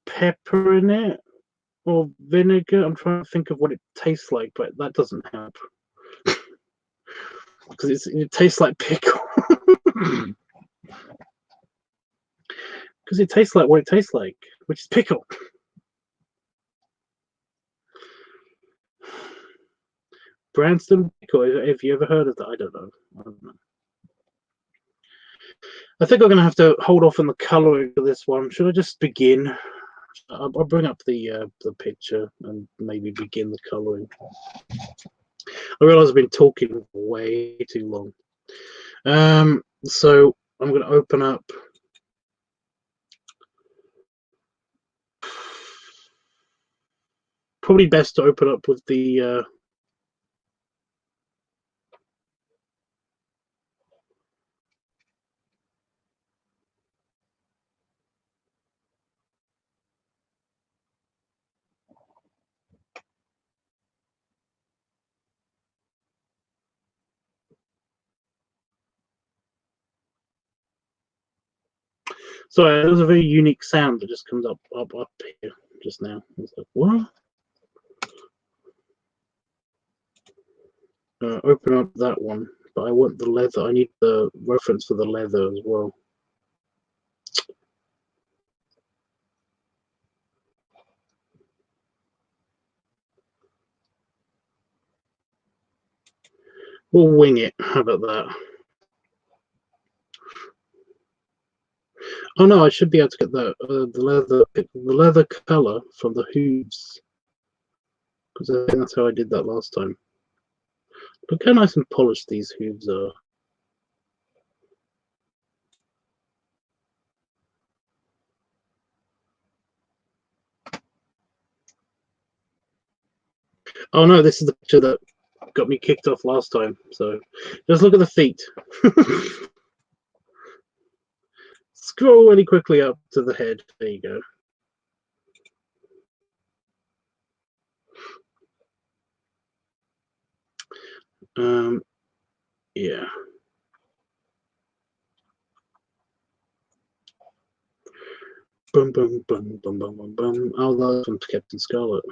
pepper in it, or vinegar. I'm trying to think of what it tastes like, but that doesn't help. Because it tastes like pickle. Because it tastes like what it tastes like, which is pickle. Branston pickle. Have you ever heard of that? I don't know. I think I'm going to have to hold off on the colouring for this one. Should I just begin? I'll bring up the picture and maybe begin the colouring. I realise I've been talking way too long. So I'm going to open up. Probably best to open up with the sorry, there was a very unique sound that just comes up here just now. It's like, what? Open up that one, but I want the leather. I need the reference for the leather as well. We'll wing it. How about that? Oh no, I should be able to get the leather color from the hooves, because I think that's how I did that last time. Look how nice and polished these hooves are. Oh no, this is the picture that got me kicked off last time. So just look at the feet. Scroll really quickly up to the head. There you go. Yeah. Boom, boom, boom, boom, boom, boom, boom. Oh, that's from Captain Scarlet.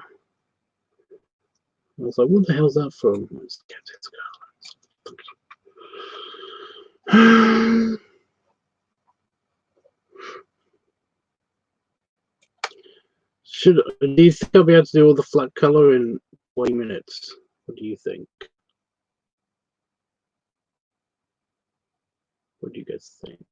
I was like, what the hell's that from? It's Captain Scarlet. Do you think I'll be able to do all the flat color in 20 minutes? What do you think? What do you guys think?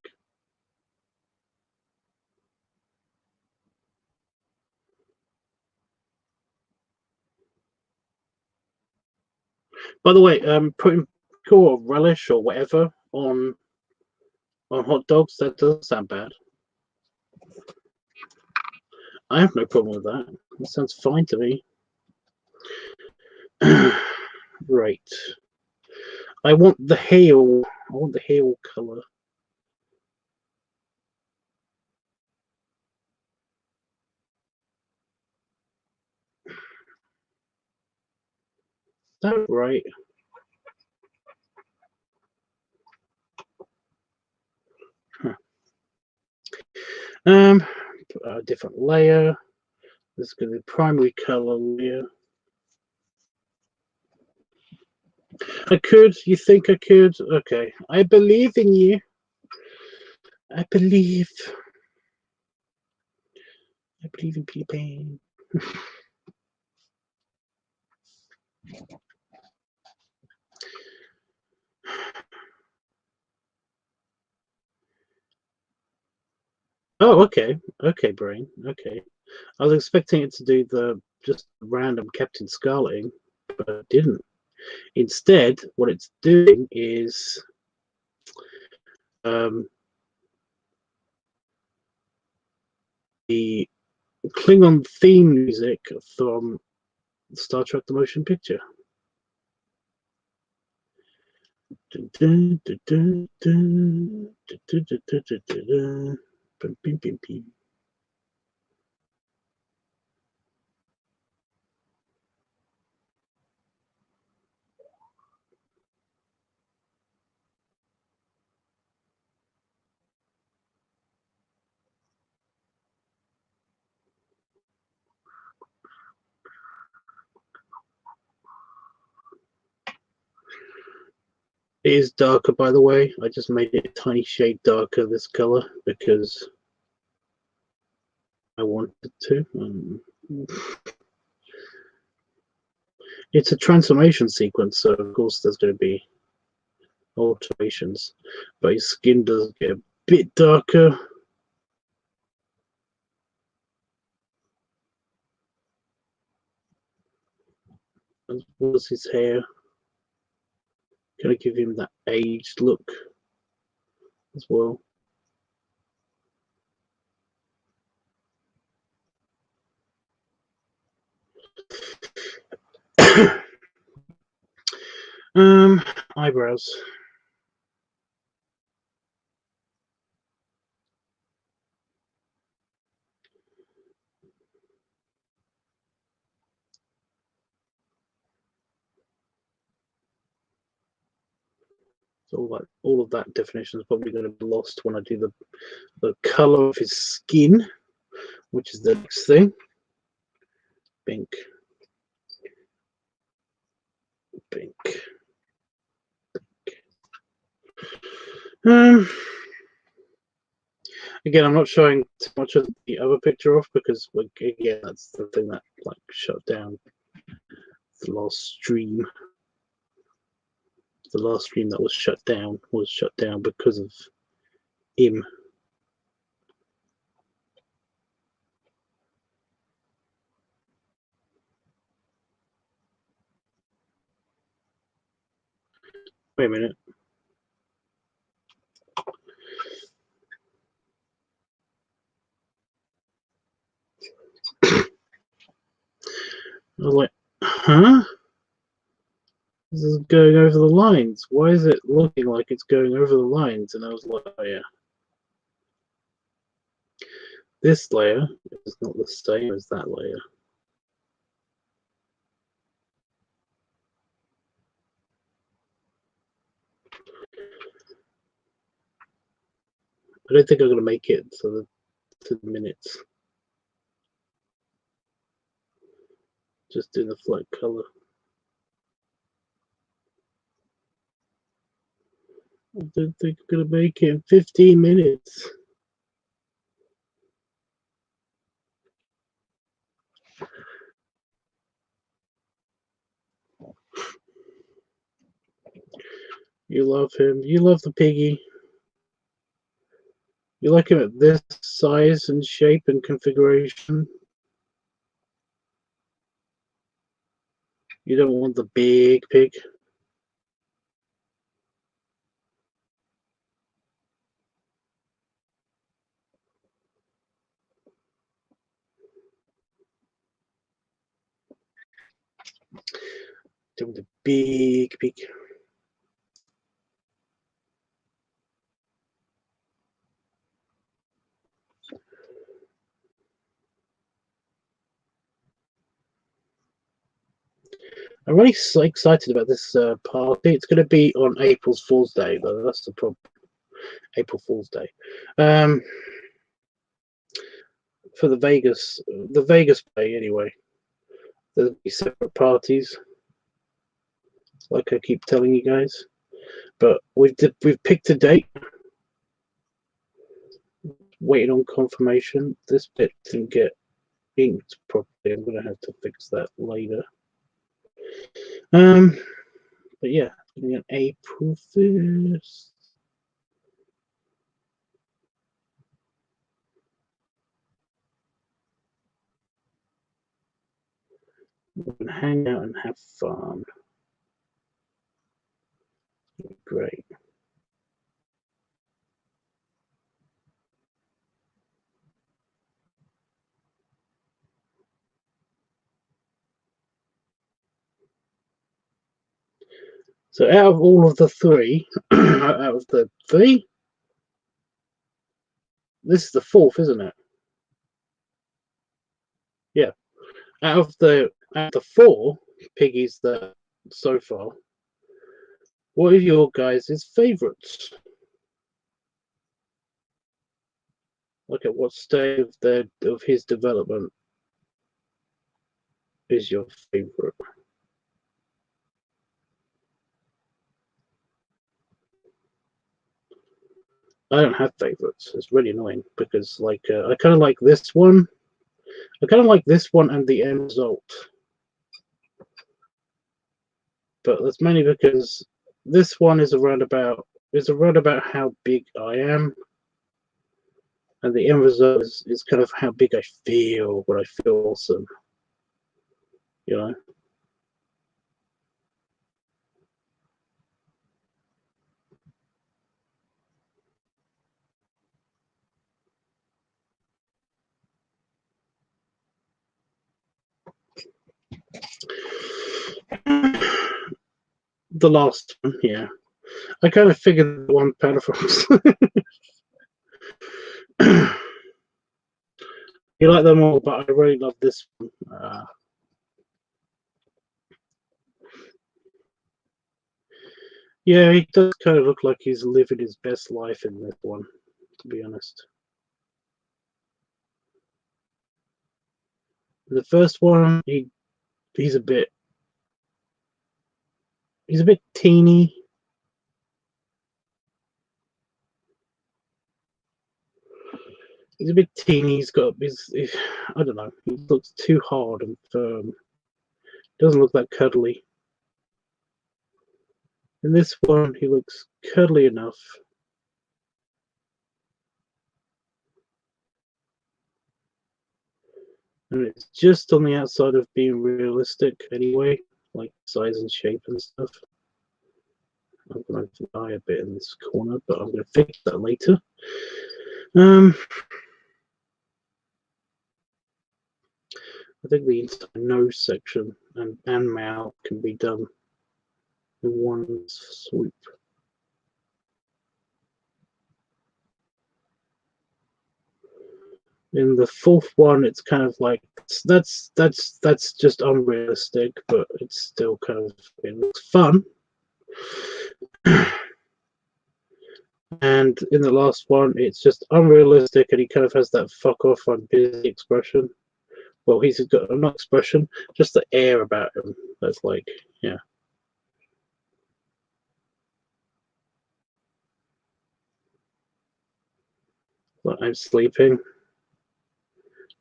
By the way, putting pickle or relish or whatever on hot dogs, that doesn't sound bad. I have no problem with that. That sounds fine to me. Right. I want the hail. I want the hail color. Is that right? Huh. A different layer. This is going to be primary color layer. I could. You think I could? Okay. I believe in you. I believe. I believe in people. Oh, okay. Okay, brain. Okay. I was expecting it to do the just random Captain Scarleting, but it didn't. Instead, what it's doing is the Klingon theme music from Star Trek: The Motion Picture. It is darker, by the way. I just made it a tiny shade darker this color because I wanted to. It's a transformation sequence, so of course there's going to be alterations, but his skin does get a bit darker. As well as his hair. Going to give him that aged look as well. Eyebrows. So all of that definition is probably going to be lost when I do the color of his skin, which is the next thing. Pink. Pink. Again, I'm not showing too much of the other picture off because, again, that's the thing that shut down the last stream. The last stream that was shut down because of him. Wait a minute. I was like, huh? This is going over the lines. Why is it looking like it's going over the lines? And I was like, oh yeah. This layer is not the same as that layer. I don't think I'm going to make it to the minutes. Just doing the flight color. I don't think I'm going to make it in 15 minutes. You love him. You love the piggy. You like him at this size and shape and configuration. You don't want the big pig. Don't want the big pig. I'm really so excited about this party. It's going to be on April Fool's Day, though. That's the problem. April Fool's Day. For the Vegas play, anyway. There'll be separate parties, like I keep telling you guys. But we've picked a date. Waiting on confirmation. This bit didn't get inked properly. I'm going to have to fix that later. But yeah, on April 1st. We can hang out and have fun. Great. So out of all of the three, out of the three, this is the fourth, isn't it? Yeah. Out of the four piggies that so far, what are your guys' favourites? Like at what stage of his development is your favourite? I don't have favourites. It's really annoying because like I kind of like this one. I kind of like this one and the end result, but that's mainly because this one is around about how big I am, and the end result is kind of how big I feel when I feel awesome. You know. The last one, yeah. I kind of figured the one Panafox. You like them all, but I really love this one. Yeah, he does kind of look like he's living his best life in this one, to be honest. The first one, he's a bit teeny. He's a bit teeny. He's got I don't know. He looks too hard and firm. Doesn't look that cuddly. In this one, he looks cuddly enough. And it's just on the outside of being realistic anyway, like size and shape and stuff. I'm going to die a bit in this corner, but I'm going to fix that later. I think the entire nose section and mouth can be done in one swoop. In the fourth one, it's kind of like that's just unrealistic, but it's still kind of it looks fun. And in the last one, it's just unrealistic, and he kind of has that "fuck off, I'm busy" expression. Well, he's got not expression, just the air about him. That's like, yeah. Like, I'm sleeping.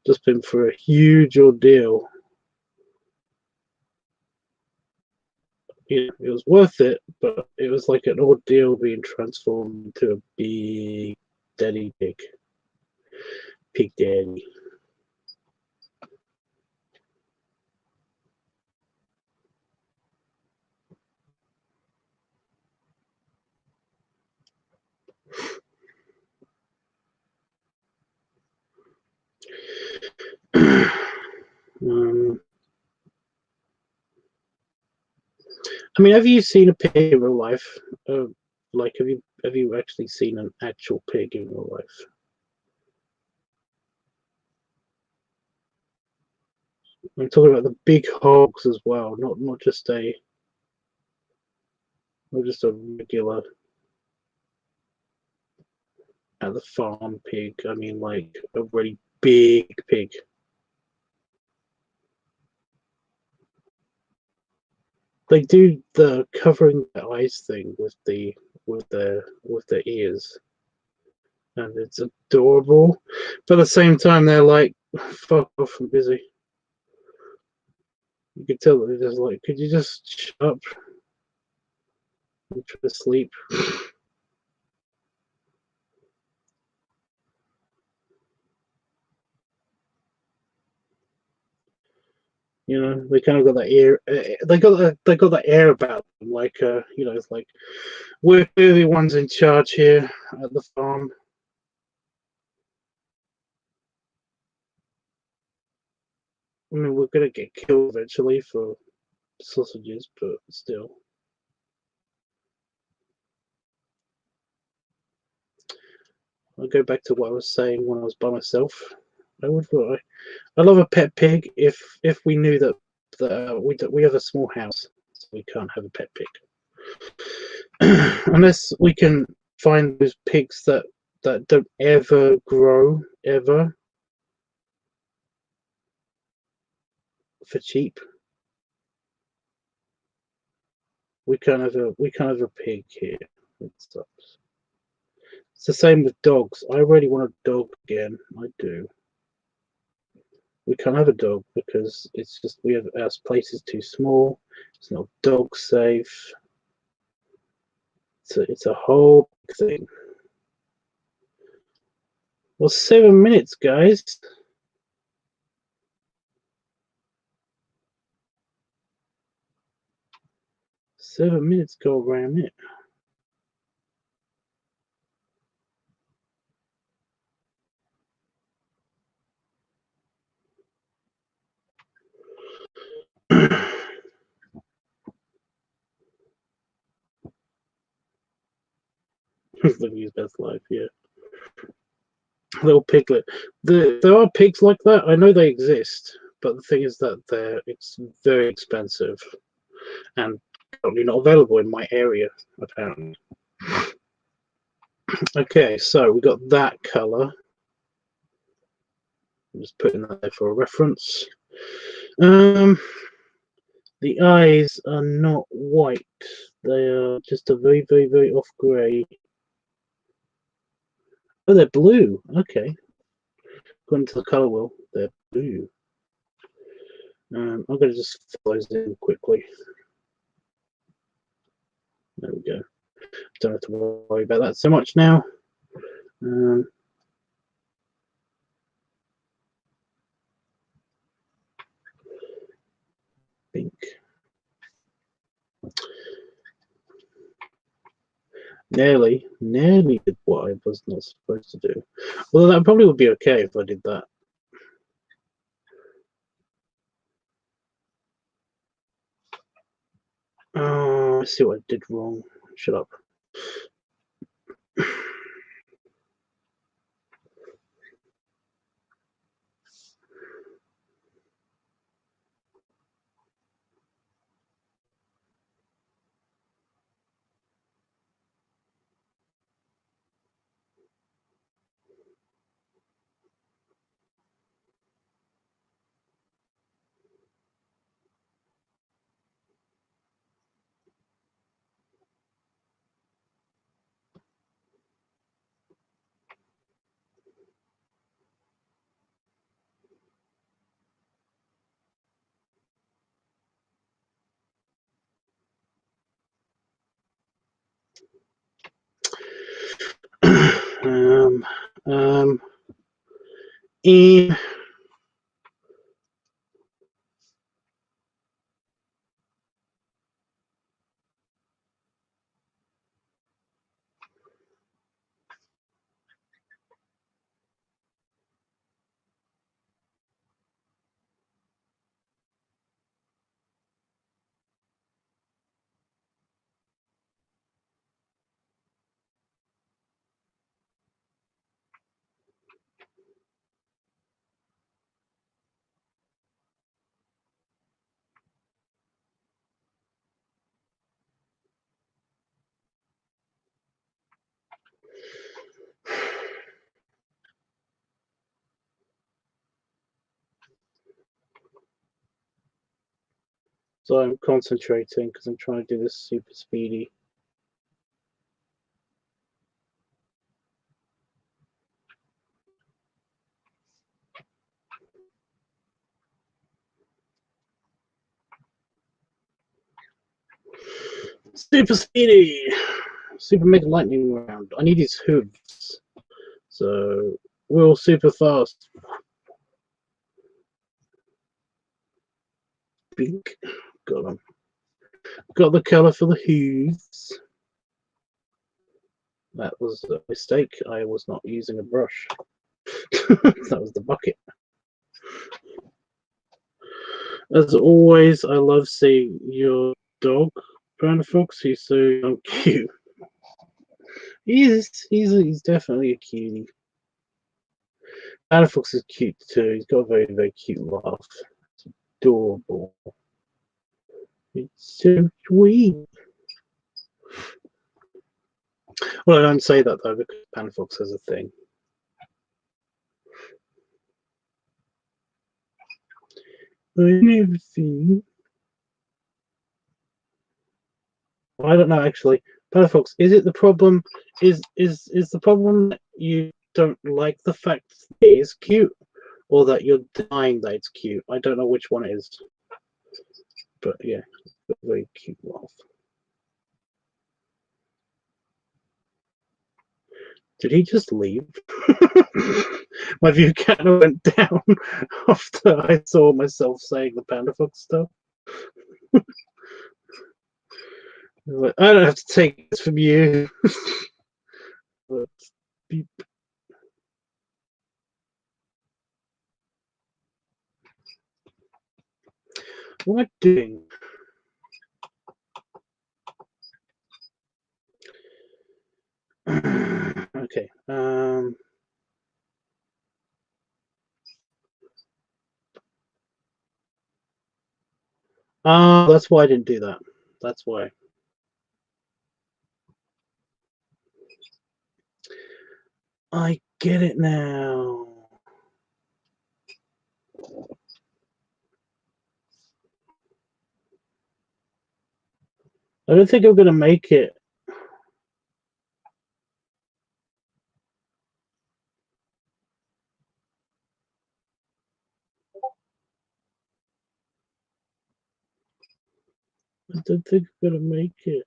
Just been through a huge ordeal. It was worth it, but it was like an ordeal being transformed into a big daddy pig. Pig daddy. I mean, have you seen a pig in real life? Like, have you actually seen an actual pig in real life? I'm talking about the big hogs as well, not just a regular at the farm pig. I mean, like a really big pig. They do the covering the eyes thing with the ears, and it's adorable. But at the same time, they're like, "Fuck off, I'm busy." You can tell that they're just like, "Could you just shut up and try to sleep?" You know, they kind of got that air. They got that air about them, like you know, it's like we're the ones in charge here at the farm. I mean, we're gonna get killed eventually for sausages, but still. I'll go back to what I was saying when I was by myself. I love a pet pig if we knew that we have a small house, so we can't have a pet pig unless we can find those pigs that don't ever grow ever for cheap. We can't have a pig here. It sucks. It's the same with dogs. I really want a dog again. I do. We can't have a dog because it's just our place is too small. It's not dog safe. It's a whole thing. Well, 7 minutes, guys. 7 minutes go around it. Living his best life, yeah. Little piglet. There are pigs like that. I know they exist, but the thing is that it's very expensive and probably not available in my area, apparently. Okay, so we got that color. I'm just putting that there for a reference. The eyes are not white. They are just a very, very, very off grey. Oh, they're blue. Okay. According to the colour wheel, they're blue. I'm going to just fill those in quickly. There we go. Don't have to worry about that so much now. Pink. Nearly did what I was not supposed to do. Well, that probably would be okay if I did that. Oh, I see what I did wrong. Shut up. E. So I'm concentrating because I'm trying to do this super speedy. Super speedy! Super mega lightning round. I need his hooves. So we're all super fast. Bink. Got them. Got the colour for the hooves. That was a mistake. I was not using a brush. That was the bucket. As always, I love seeing your dog, Brown Fox. He's so cute. He's definitely a cutie. Brown Fox is cute too. He's got a very, very cute laugh. It's adorable. It's so sweet. Well, I don't say that though because Brown Fox has a thing. I never seen. I don't know actually. Palafox, is it the problem? Is the problem that you don't like the fact that it is cute, or that you're denying that it's cute? I don't know which one it is. But yeah, very cute laugh. Did he just leave? My view kind of went down after I saw myself saying the Panda Fox stuff. Like, I don't have to take this from you. Beep. What am I doing? Okay. That's why I didn't do that. That's why. I get it now. I don't think I'm gonna make it. I don't think I'm gonna make it.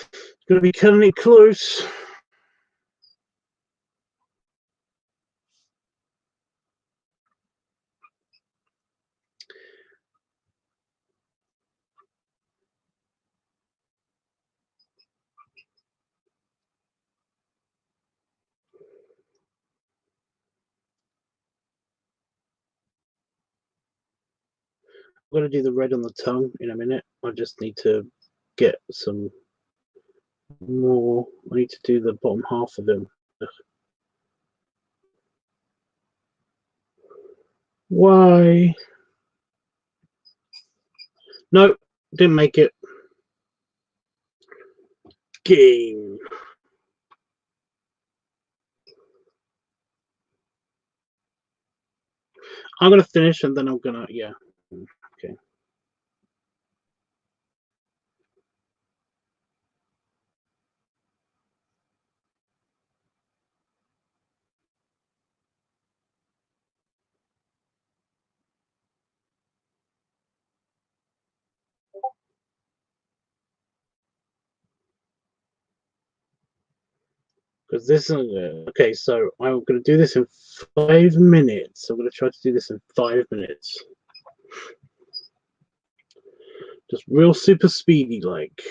It's gonna be cutting it close. I'm gonna do the red on the tongue in a minute. I just need to get some more. I need to do the bottom half of them. Why? No, didn't make it. Game. I'm gonna finish and then I'm gonna okay. Because this is okay. So I'm gonna do this in 5 minutes. I'm gonna try to do this in 5 minutes. Just real super speedy like.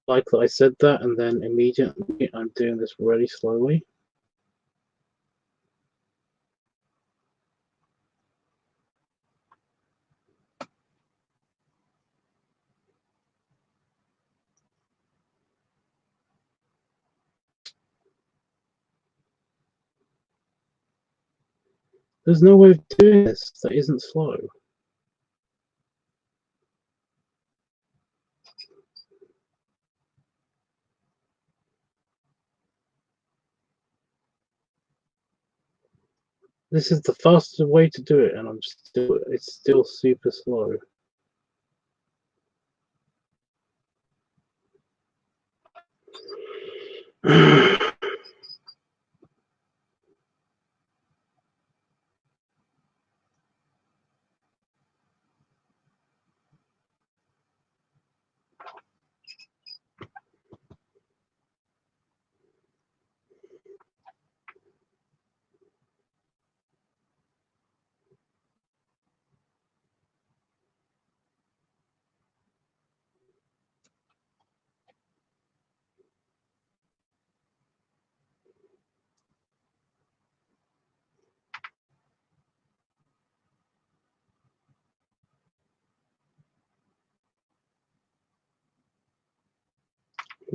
Like that I said that, and then immediately I'm doing this really slowly. There's no way of doing this that isn't slow. This is the fastest way to do it, and it's still super slow.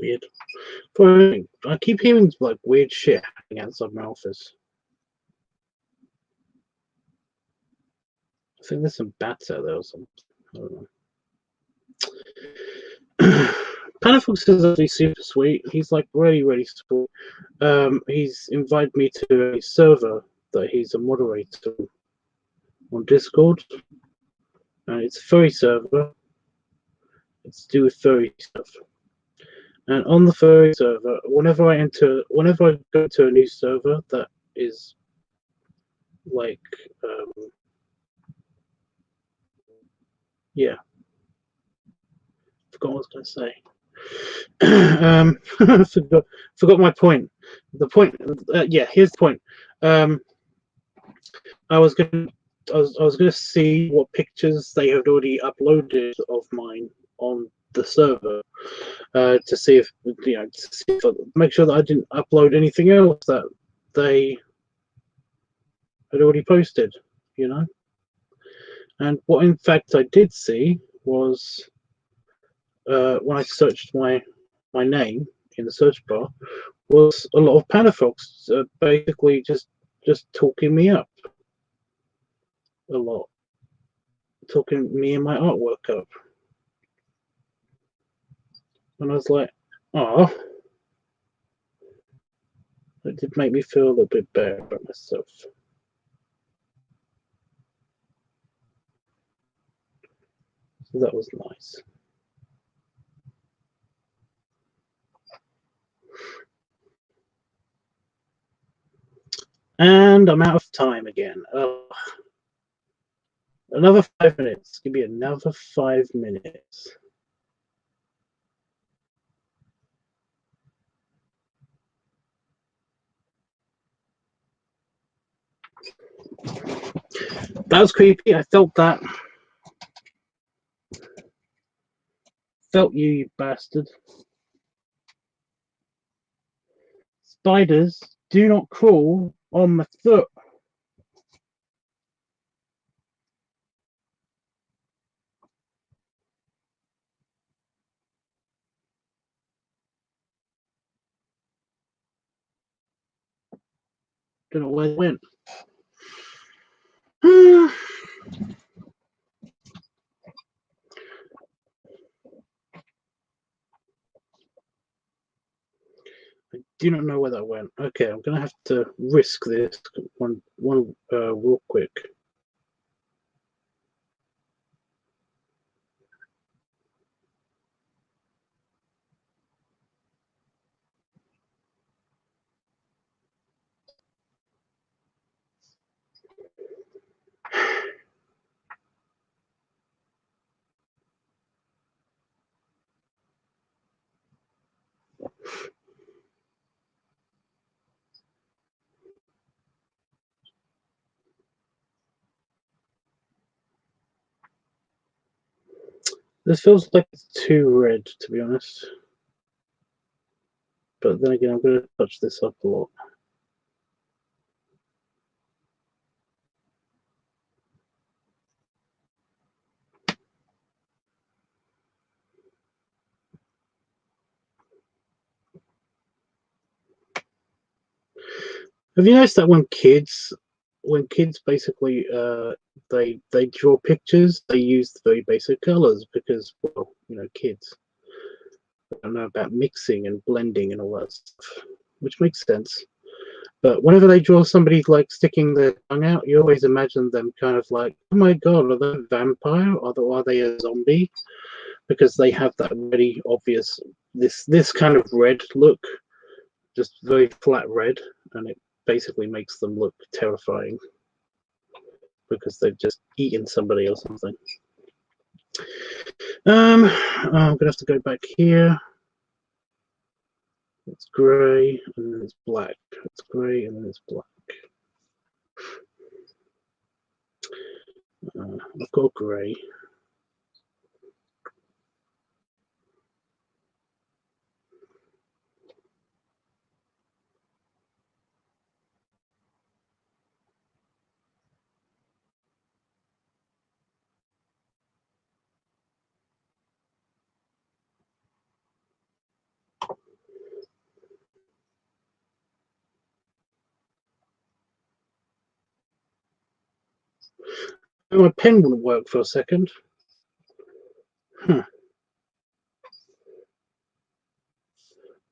Weird. I keep hearing like weird shit happening outside my office. I think there's some bats out there or something. I don't know. Panafox is actually super sweet. He's like really sweet. He's invited me to a server that he's a moderator on Discord. And it's a furry server. It's to do with furry stuff. And on the furry server, whenever I go to a new server that is like, yeah, forgot what I was going to say. Forgot my point. The point, yeah, here's the point. I was gonna see what pictures they had already uploaded of mine on the server, to see if make sure that I didn't upload anything else that they had already posted, you know. And what in fact I did see was, when I searched my name in the search bar, was a lot of Panafox basically just talking me up a lot, talking me and my artwork up. And I was like, oh, it did make me feel a little bit better about myself. So that was nice. And I'm out of time again. Another 5 minutes. Give me another 5 minutes. That was creepy. I felt that. Felt you, you bastard. Spiders do not crawl on my foot. Don't know where it went. I do not know where that went. Okay, I'm gonna have to risk this one real quick. This feels like it's too red, to be honest. But then again, I'm going to touch this up a lot. Have you noticed that when kids basically they draw pictures, they use very basic colors because, well, you know, kids don't know about mixing and blending and all that stuff, which makes sense. But whenever they draw somebody like sticking their tongue out, you always imagine them kind of like, oh my god, are they a vampire? Are they a zombie? Because they have that really obvious this kind of red look, just very flat red, and it basically makes them look terrifying because they've just eaten somebody or something. I'm gonna have to go back here. It's grey and then it's black. It's grey and then it's black. I've got grey. My pen wouldn't work for a second. Huh.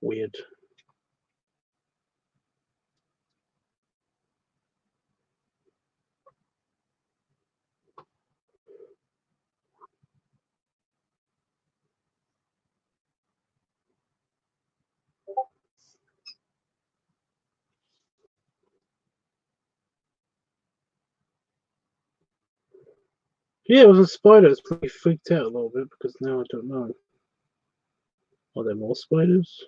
Weird. Yeah, it was a spider. It's pretty freaked out a little bit because now I don't know. Are there more spiders?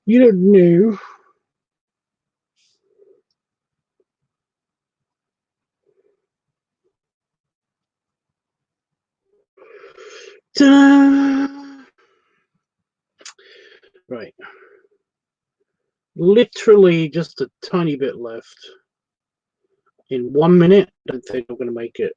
You don't know. Ta-da! Right. Literally just a tiny bit left. In 1 minute, I don't think I'm going to make it.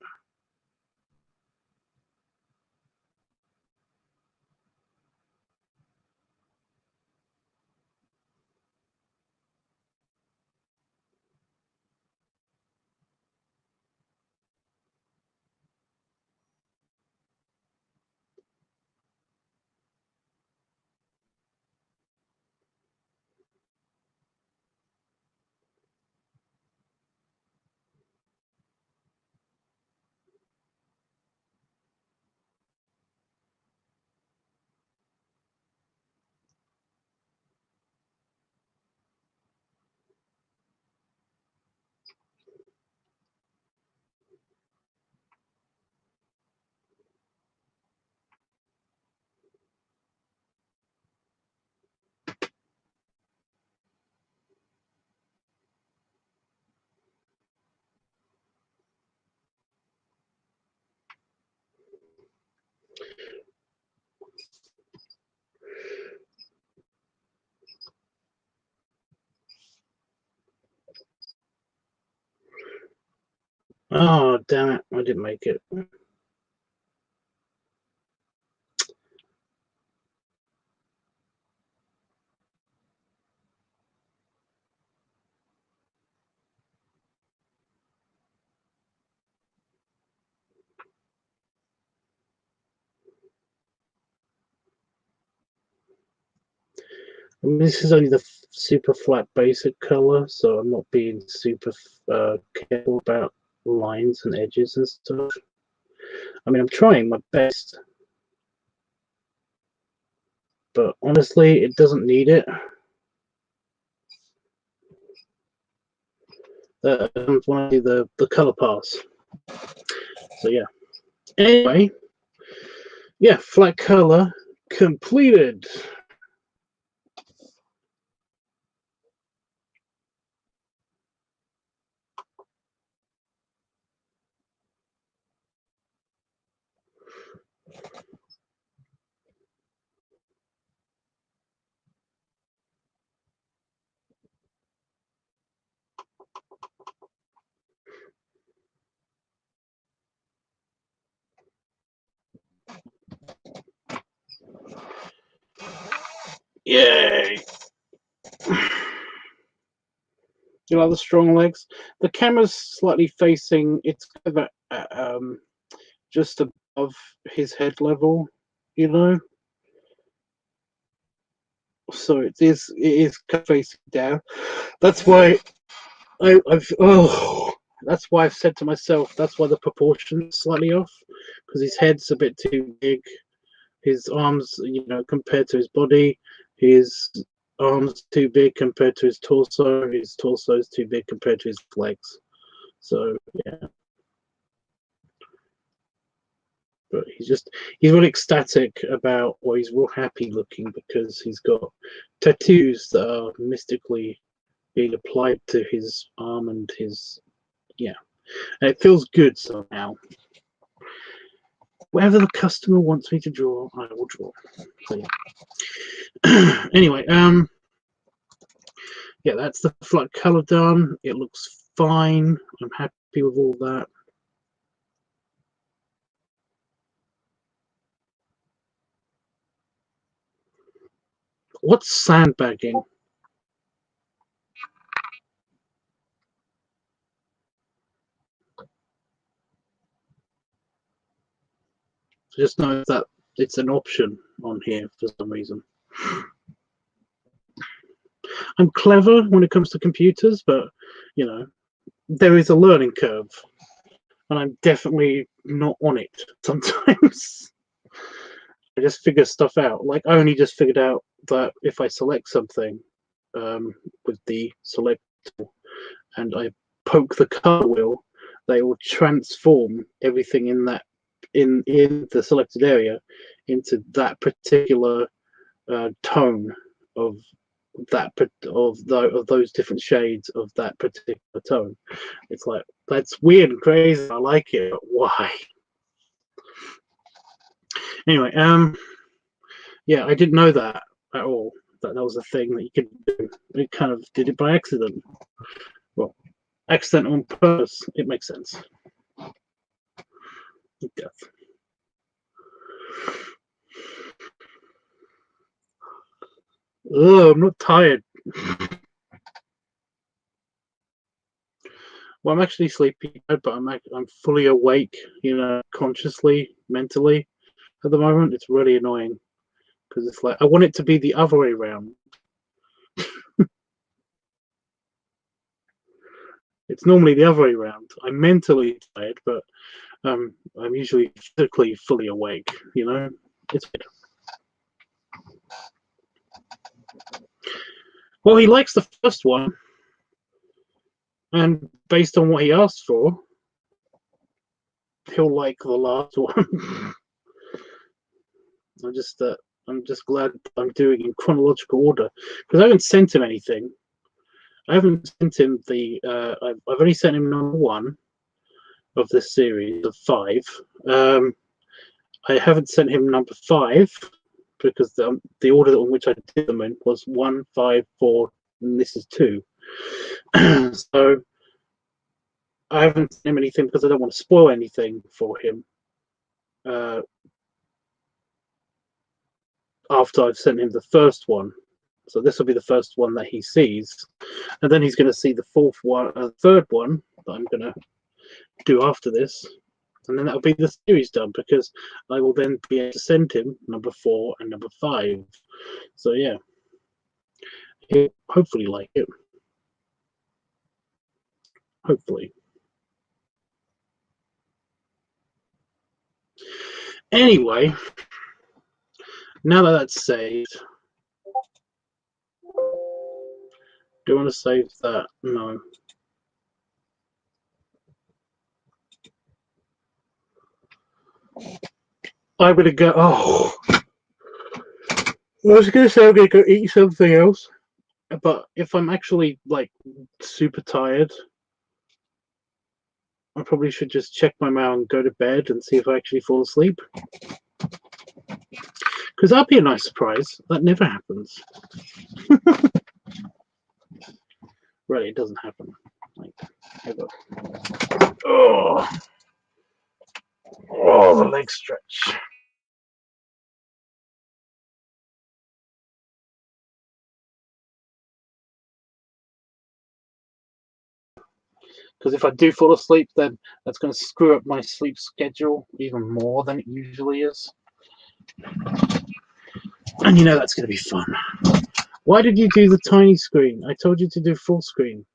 Oh, damn it. I didn't make it. I mean, this is only the super flat basic color, so I'm not being super careful about lines and edges and stuff. I mean, I'm trying my best, but honestly, it doesn't need it. I don't want to do the color pass. So yeah. Anyway, yeah, flat color completed. Yay! You like the strong legs? The camera's slightly facing, it's kind of just above his head level, you know? So it is facing down. That's why that's why I've said to myself, that's why the proportion's slightly off, because his head's a bit too big. His arms, you know, compared to his body, his arms too big compared to his torso. His torso is too big compared to his legs. So yeah, but he's really ecstatic about, or he's real happy looking because he's got tattoos that are mystically being applied to his arm and his, yeah, and it feels good somehow. Whatever the customer wants me to draw, I will draw. So, yeah. Anyway, yeah, that's the flat color done. It looks fine. I'm happy with all that. What's sandbagging? So just know that it's an option on here for some reason. I'm clever when it comes to computers, but you know, there is a learning curve, and I'm definitely not on it sometimes. I just figure stuff out. Like I only just figured out that if I select something with the select tool and I poke the color wheel, they will transform everything in that in the selected area into that particular tone of of those different shades of that particular tone. It's like, that's weird and crazy. I like it, but why? Anyway, yeah, I didn't know that at all. That was a thing that you could do. It kind of did it by accident. Well, accident on purpose. It makes sense. Death. Oh, I'm not tired. Well, I'm actually sleepy, but I'm fully awake. You know, consciously, mentally. At the moment, it's really annoying because it's like I want it to be the other way around. It's normally the other way around. I'm mentally tired, but I'm usually physically fully awake. You know, it's weird. Well, he likes the first one, and based on what he asked for, he'll like the last one. I'm just glad I'm doing in chronological order because I haven't sent him anything. I haven't sent him the. I've only sent him number 1 of this series of 5. I haven't sent him number 5 because the order in which I did them in was 1, 5, 4, and this is 2. So I haven't sent him anything because I don't want to spoil anything for him. After I've sent him the first one, so this will be the first one that he sees, and then he's going to see the third one that I'm going to do after this, and then that'll be the series done because I will then be able to send him number 4 and number 5. So yeah, he'll hopefully like it. Hopefully. Anyway, now that that's saved, do you want to save that? No. I'm gonna go. Oh, I was gonna say I'm gonna go eat something else, but if I'm actually like super tired, I probably should just check my mail and go to bed and see if I actually fall asleep. Because that'd be a nice surprise. That never happens. Really, it doesn't happen. Like, ever. Oh, the leg stretch. Because if I do fall asleep, then that's going to screw up my sleep schedule even more than it usually is. And you know that's going to be fun. Why did you do the tiny screen? I told you to do full screen.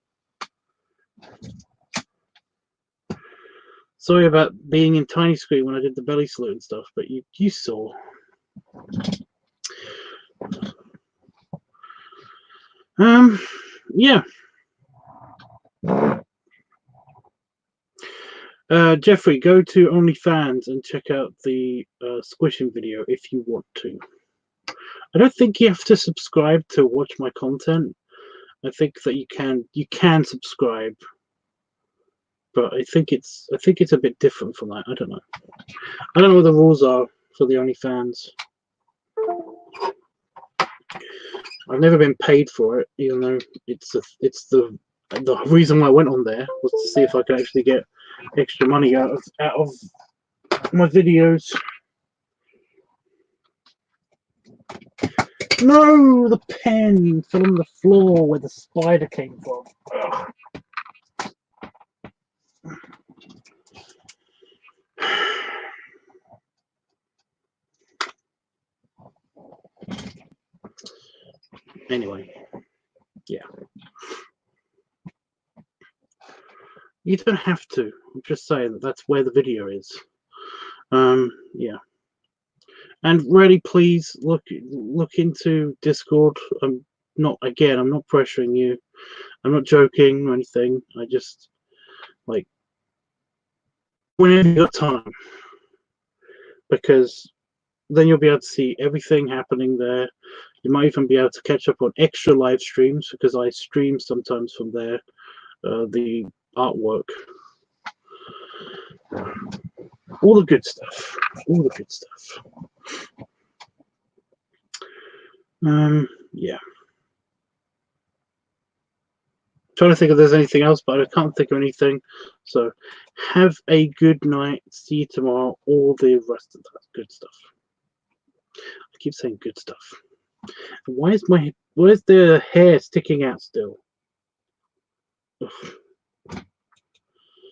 Sorry about being in tiny screen when I did the belly salute and stuff, but you saw. Yeah. Jeffrey, go to OnlyFans and check out the squishing video if you want to. I don't think you have to subscribe to watch my content. I think that you can subscribe, but I think it's a bit different from that. I don't know. I don't know what the rules are for the OnlyFans. I've never been paid for it, even though it's the reason why I went on there was to see if I could actually get extra money out of my videos. No, the pen fell on the floor where the spider came from. Ugh. Anyway, yeah. You don't have to. I'm just saying that that's where the video is. Yeah. And really, please look into Discord. I'm not pressuring you. I'm not joking or anything. I just like whenever you got time, because then you'll be able to see everything happening there. You might even be able to catch up on extra live streams because I stream sometimes from there. The artwork, all the good stuff, all the good stuff. Yeah. Trying to think if there's anything else, but I can't think of anything. So have a good night. See you tomorrow. All the rest of that good stuff. I keep saying good stuff. Where's the hair sticking out still? Ugh.